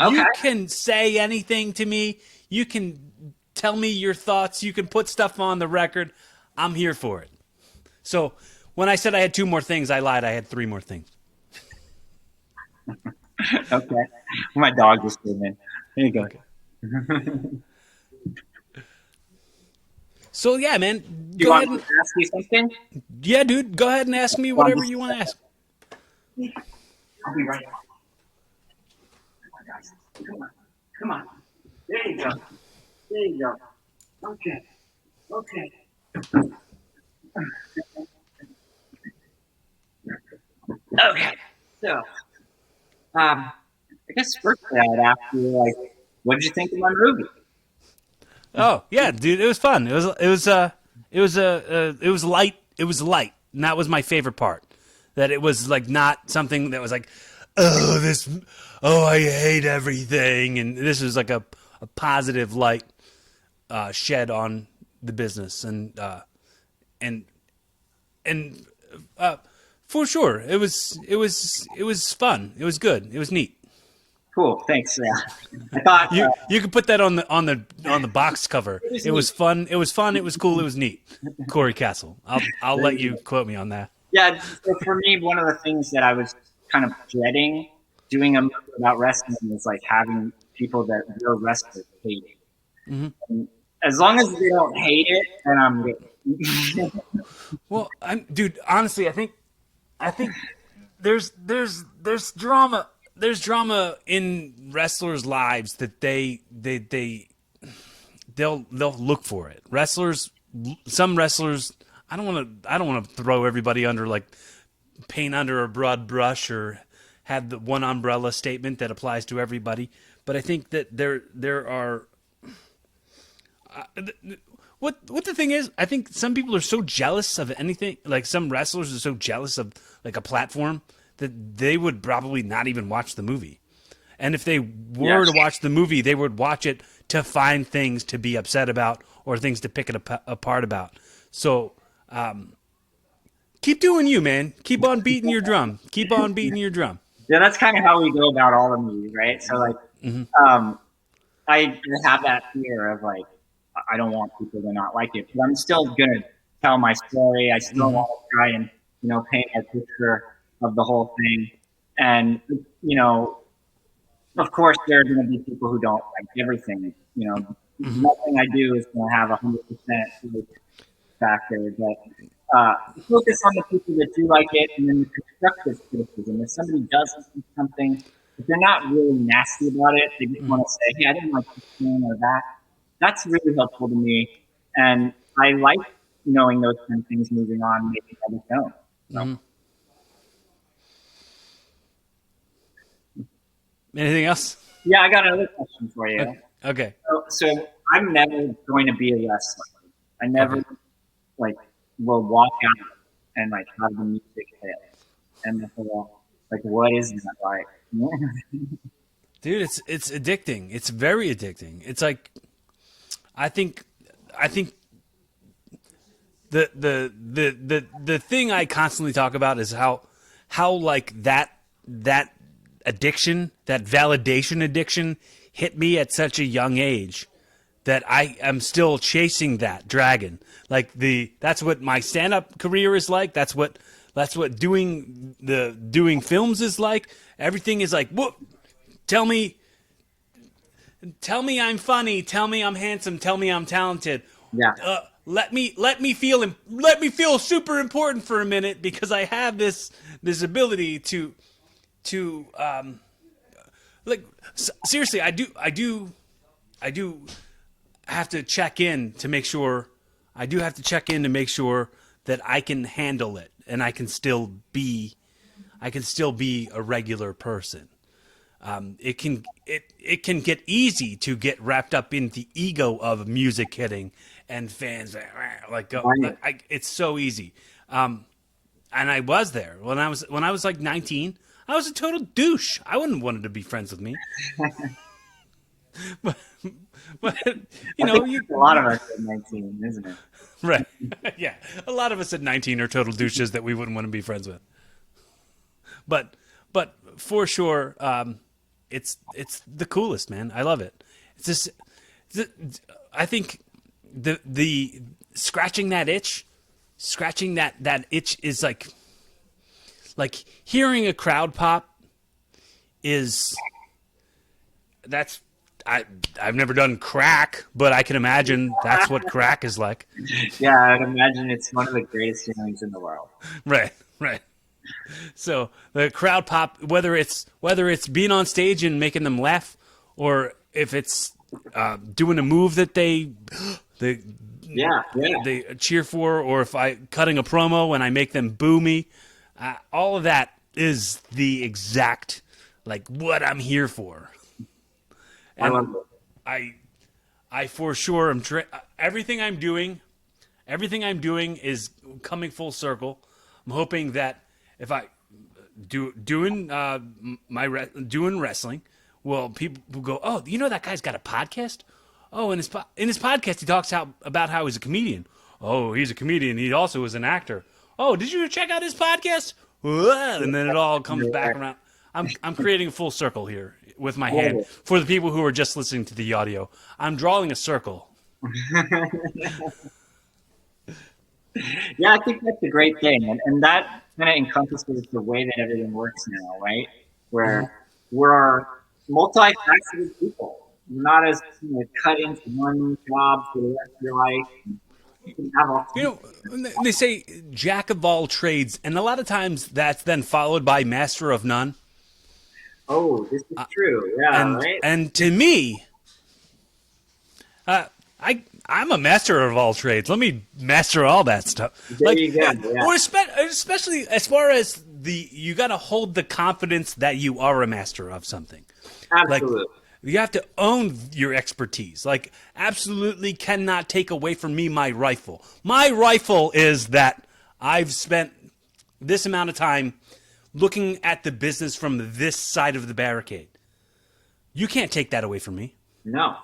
Okay. You can say anything to me. You can tell me your thoughts. You can put stuff on the record. I'm here for it. So when I said I had 2 more things, I lied. I had 3 more things. Okay. My dog just came in. There you go. Okay. So yeah, man. Do you want me to ask you something? Yeah, dude. Go ahead and ask me whatever you want to ask. I'll be right back. Come on, guys. Come on. Come on. There you go. There you go. Okay. Okay. Okay. So, I guess first I'd ask you, like, what did you think of my movie? Oh yeah, dude. It was fun. It was light. It was light, and that was my favorite part. That it was like not something that was like, I hate everything, and this was like a positive light shed on the business, and for sure, it was fun. It was good. It was neat. Cool. Thanks. Yeah. I thought You could put that on the box cover. It was fun. It was fun. It was cool. It was neat. Corey Castle. I'll let you quote me on that. yeah. So for me, one of the things that I was kind of dreading doing a movie about wrestling is like having people that real wrestlers hate it. And as long as they don't hate it, then I'm good. Well, dude. Honestly, I think there's drama. There's drama in wrestlers' lives that they'll look for it. Some wrestlers. I don't want to throw everybody under like paint under a broad brush or have the one umbrella statement that applies to everybody. But I think that there are. What the thing is, I think some people are so jealous of anything. Like some wrestlers are so jealous of like a platform that they would probably not even watch the movie. And if they were to watch the movie, they would watch it to find things to be upset about or things to pick it apart about. So keep doing you, man. Keep on beating your drum. Keep on beating your drum. Yeah, that's kind of how we go about all the movies, right? So like, I have that fear of like, I don't want people to not like it, but I'm still gonna tell my story. I still want to try and paint a picture of the whole thing, and of course there are going to be people who don't like everything. Nothing I do is going to have 100% factor, but focus on the people that do like it, and then the constructive criticism. If somebody does something, if they're not really nasty about it, they just want to say, "Hey, I didn't like this thing or that." That's really helpful to me, and I like knowing those kind of things moving on, making other films. So. Anything else? Yeah, I got another question for you. Okay. So I'm never going to be a wrestler. I never will walk out and have the music hit, and the whole what is that like? Dude, it's addicting. It's very addicting. It's like I think the thing I constantly talk about is how like that addiction, that validation addiction hit me at such a young age that I am still chasing that dragon. Like that's what my stand-up career is like. That's what doing films is like. Everything is like, whoop, tell me I'm funny, tell me I'm handsome, tell me I'm talented. Yeah. Let me feel super important for a minute because I have this ability to seriously, I do have to check in to make sure. I do have to check in to make sure that I can handle it and I can still be a regular person. It can get easy to get wrapped up in the ego of music hitting and fans it's so easy. And I was there when I was like 19. I was a total douche. I wouldn't have wanted to be friends with me. but, but you know, a lot of us at 19, isn't it? right? Yeah, a lot of us at 19 are total douches that we wouldn't want to be friends with. But for sure, it's the coolest, man. I love it. It's just, I think the scratching that itch is like hearing a crowd pop is that's I've never done crack, but I can imagine that's what crack is like. Yeah, I'd imagine it's one of the greatest feelings in the world. Right. So the crowd pop, whether it's being on stage and making them laugh, or if it's doing a move that they cheer for, or if I cutting a promo and I make them boo me, all of that is the exact like what I'm here for. And I love it. I for sure am everything I'm doing is coming full circle. I'm hoping that if I doing wrestling, well, people will go, oh, you know that guy's got a podcast. Oh, in his podcast he talks about how he's a comedian. Oh, he's a comedian. He also is an actor. Oh, did you check out his podcast? And then it all comes back around. I'm creating a full circle here with my hand for the people who are just listening to the audio. I'm drawing a circle. Yeah, I think that's a great thing, and that kind of encompasses the way that everything works now, right? Where we're multifaceted people. We're not as cut into one job for the rest of your life. You can have all. You know, they say jack of all trades, and a lot of times that's then followed by master of none. Oh, this is true. Yeah, right. And to me, I'm a master of all trades. Let me master all that stuff. There you go. Yeah. Or especially as far as you got to hold the confidence that you are a master of something. Absolutely. Like, you have to own your expertise. Like, absolutely cannot take away from me my rifle. My rifle is that I've spent this amount of time looking at the business from this side of the barricade. You can't take that away from me. No.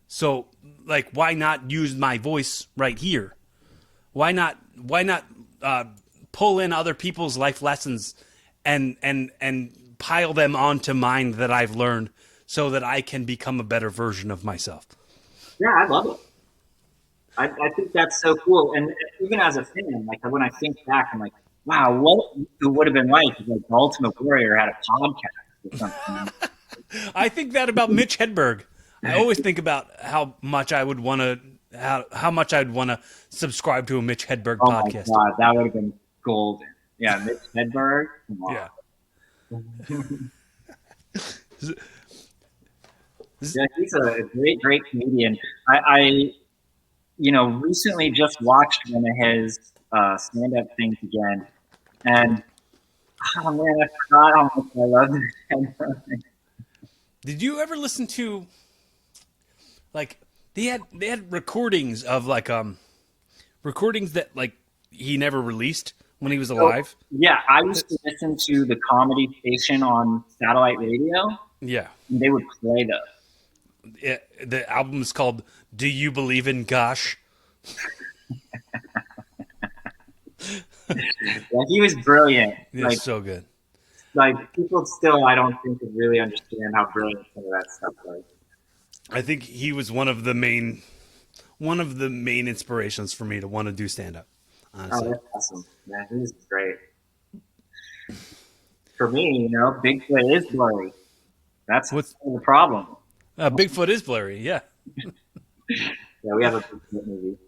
So, like, why not use my voice right here? Why not pull in other people's life lessons and pile them onto mine that I've learned so that I can become a better version of myself? Yeah, I love it. I think that's so cool. And even as a fan, like when I think back, I'm like, wow, what it would have been like if like the Ultimate Warrior had a podcast or something. I think that about Mitch Hedberg. I always think about how much I would want to how much I'd want to subscribe to a Mitch Hedberg podcast. Oh my God, that would have been golden. Yeah, Mitch Hedberg. Come on. Yeah. Yeah, he's a great comedian. I recently just watched one of his stand-up things again, and oh man, I forgot how much I love Mitch Hedberg. Did you ever listen to, like, they had recordings of recordings that like he never released when he was alive? Yeah, I used to listen to the comedy station on satellite radio. Yeah. And they would play those. The album is called "Do You Believe in Gosh?" Yeah, he was brilliant. Yeah, like, so good. Like people still, I don't think could really understand how brilliant some of that stuff was. I think he was one of the main inspirations for me to want to do stand up. Honestly. Oh, that's awesome. Yeah, he was great. For me, Bigfoot is blurry. That's the problem. Bigfoot is blurry, yeah. Yeah, we have a Bigfoot movie.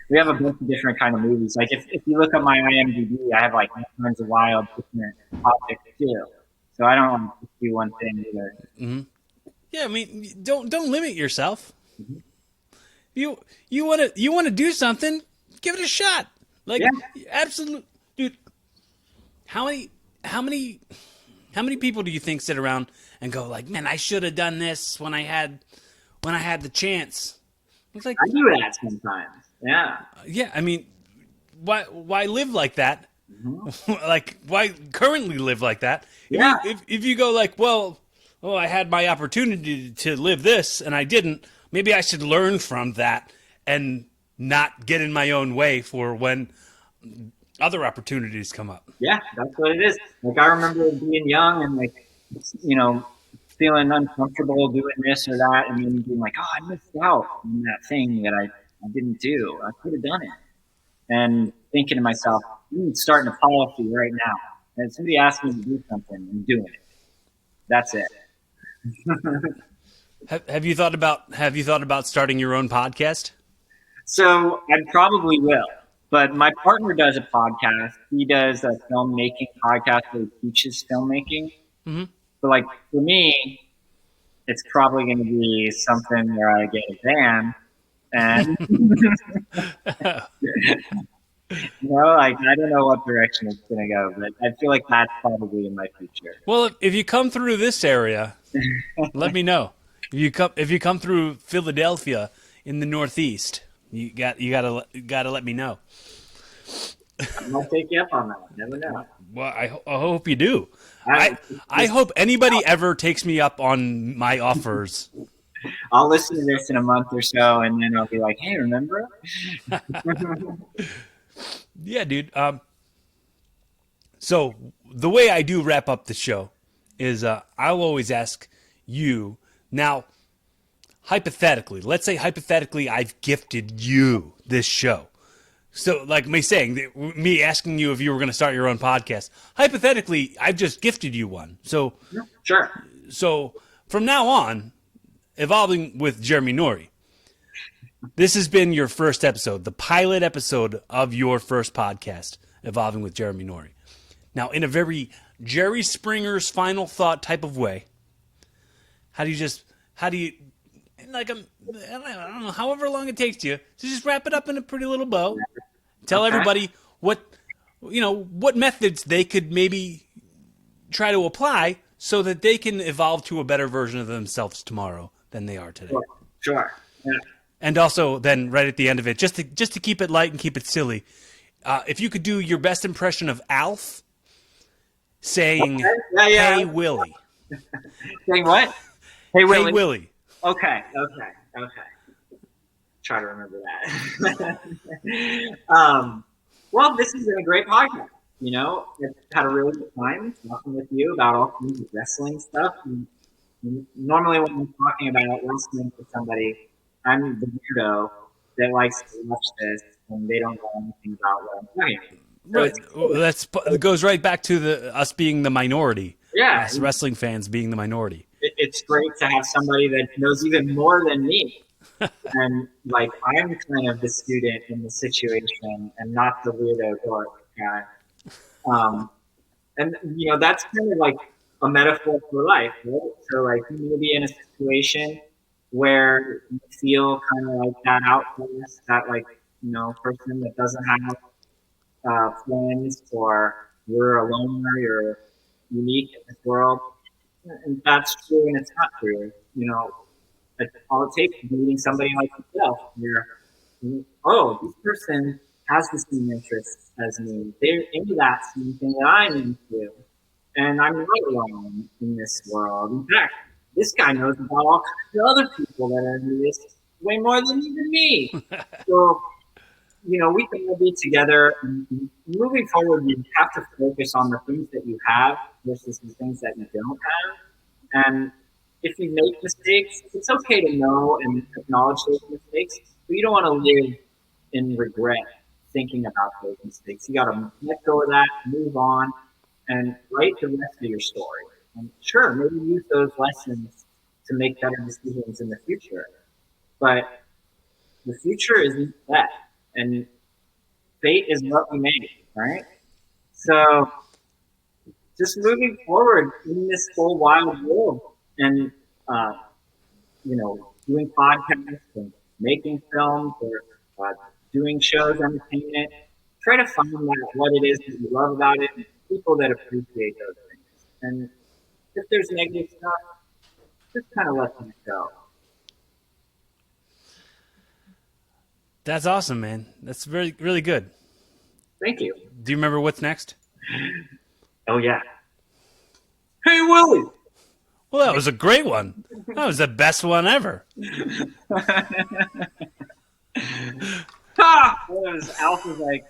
We have a bunch of different kind of movies. Like if you look at my IMDb, I have like tons of wild different topics too. So I don't want to do one thing either. Mm-hmm. Yeah, I mean, don't limit yourself. Mm-hmm. You want to do something, give it a shot. Like, yeah. Absolute, dude. How many people do you think sit around and go like, man, I should have done this when I had the chance? It's like, I do that sometimes. Yeah. Yeah, I mean, why live like that? Mm-hmm. Like, why currently live like that? Yeah. If you go like, well, oh, I had my opportunity to live this and I didn't. Maybe I should learn from that and not get in my own way for when other opportunities come up. Yeah, that's what it is. Like I remember being young and like, you know, feeling uncomfortable doing this or that, and then being like, oh, I missed out on that thing that I didn't do. I could have done it. And thinking to myself, I'm starting a policy right now. And somebody asks me to do something, I'm doing it. That's it. Have you thought about starting your own podcast? So I probably will. But my partner does a podcast. He does a filmmaking podcast where he teaches filmmaking. Mm-hmm. But like for me, it's probably going to be something where I get a van and like I don't know what direction it's going to go, but I feel like that's probably in my future. Well, if you come through this area, let me know. If you come through Philadelphia in the Northeast, you gotta let me know. I might take you up on that. Never know. Well, I hope you do. I hope anybody ever takes me up on my offers. I'll listen to this in a month or so, and then I'll be like, "Hey, remember?" Yeah, dude. So the way I do wrap up the show is I'll always ask you now. Hypothetically, let's say hypothetically, I've gifted you this show. So, like me asking you if you were going to start your own podcast. Hypothetically, I've just gifted you one. So, sure. So from now on, Evolving with Jeremy Norrie. This has been your first episode, the pilot episode of your first podcast, Evolving with Jeremy Norrie. Now, in a very Jerry Springer's final thought type of way, how do you like I don't know, however long it takes you to just wrap it up in a pretty little bow. Tell everybody what methods they could maybe try to apply so that they can evolve to a better version of themselves tomorrow than they are today. Sure. Yeah. And also, then right at the end of it, just to keep it light and keep it silly, if you could do your best impression of Alf saying, "Hey Willie," saying what? Hey Willie. Hey Willie. Okay. Try to remember that. Well, this has been a great podcast. You know, I've had a really good time talking with you about all kinds of wrestling stuff. And normally, when I'm talking about wrestling with somebody, I'm the weirdo that likes to watch this and they don't know anything about what I'm talking about. So That goes right back to us being the minority. Yeah, us wrestling fans being the minority. It's great to have somebody that knows even more than me. And like I'm kind of the student in the situation and not the weirdo dork guy. And you know that's kind of like a metaphor for life, right? So like you may be in a situation where you feel kind of like that outcast, that like person that doesn't have friends, or you're a loner, you're unique in this world. And that's true, and it's not true. All it takes is meeting somebody like yourself. This person has the same interests as me. They're into that same thing that I'm into, and I'm not alone in this world. In fact, this guy knows about all kinds of other people that are into this way more than even me. So, we can all be together. Moving forward, you have to focus on the things that you have versus the things that you don't have. And if you make mistakes, it's okay to know and acknowledge those mistakes, but you don't want to live in regret thinking about those mistakes. You got to let go of that, move on, and write the rest of your story. And sure, maybe use those lessons to make better decisions in the future. But the future isn't that. And fate is what we make, right? So just moving forward in this whole wild world and, doing podcasts and making films or doing shows, entertainment, try to find out what it is that you love about it and people that appreciate those things. And if there's negative stuff, just kind of let them go. That's awesome, man. That's really, really good. Thank you. Do you remember what's next? Oh, yeah. Hey, Willie. Well, that was a great one. That was the best one ever. Alf was like,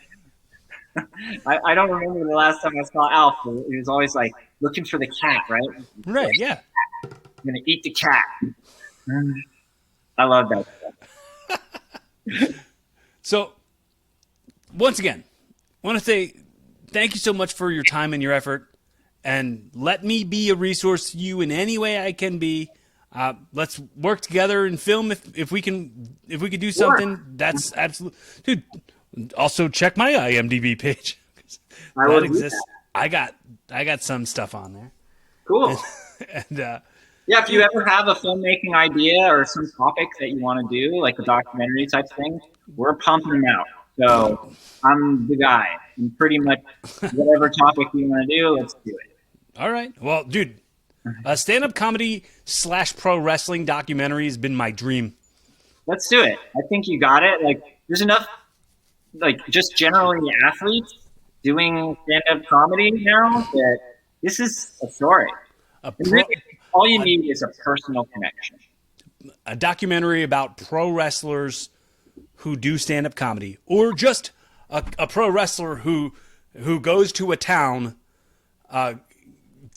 I don't remember the last time I saw Alf. But he was always like looking for the cat, right? Right, yeah. I'm gonna eat the cat. I love that stuff. So, once again, I want to say thank you so much for your time and your effort. And let me be a resource to you in any way I can be. Let's work together and film if we can do something. Sure. That's absolute, dude. Also check my IMDb page. I will That do exists. that. I got some stuff on there. Cool. And Yeah, if you ever have a filmmaking idea or some topic that you want to do, like a documentary type thing, we're pumping them out. So I'm the guy. And pretty much whatever topic you want to do, let's do it. all right. Well, dude, stand-up comedy / pro wrestling documentary has been my dream. Let's do it. I think you got it. Like, there's enough, like, just generally athletes doing stand-up comedy now that this is a story. A And pro, really, all you need is a personal connection. a documentary about pro wrestlers who do stand-up comedy, or just a pro wrestler who goes to a town,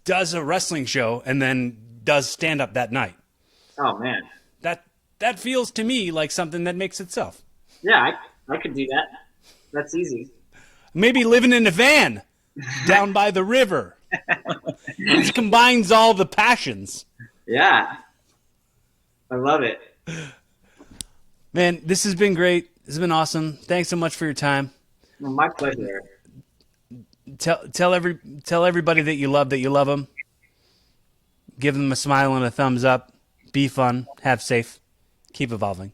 does a wrestling show, and then does stand-up that night. Oh, man. That feels to me like something that makes itself. Yeah, I could do that. That's easy. Maybe living in a van down by the river. It combines all the passions. Yeah. I love it. Man, this has been great. This has been awesome. Thanks so much for your time. Well, my pleasure. Tell everybody that you love them. Give them a smile and a thumbs up. Be fun. Have safe. Keep evolving.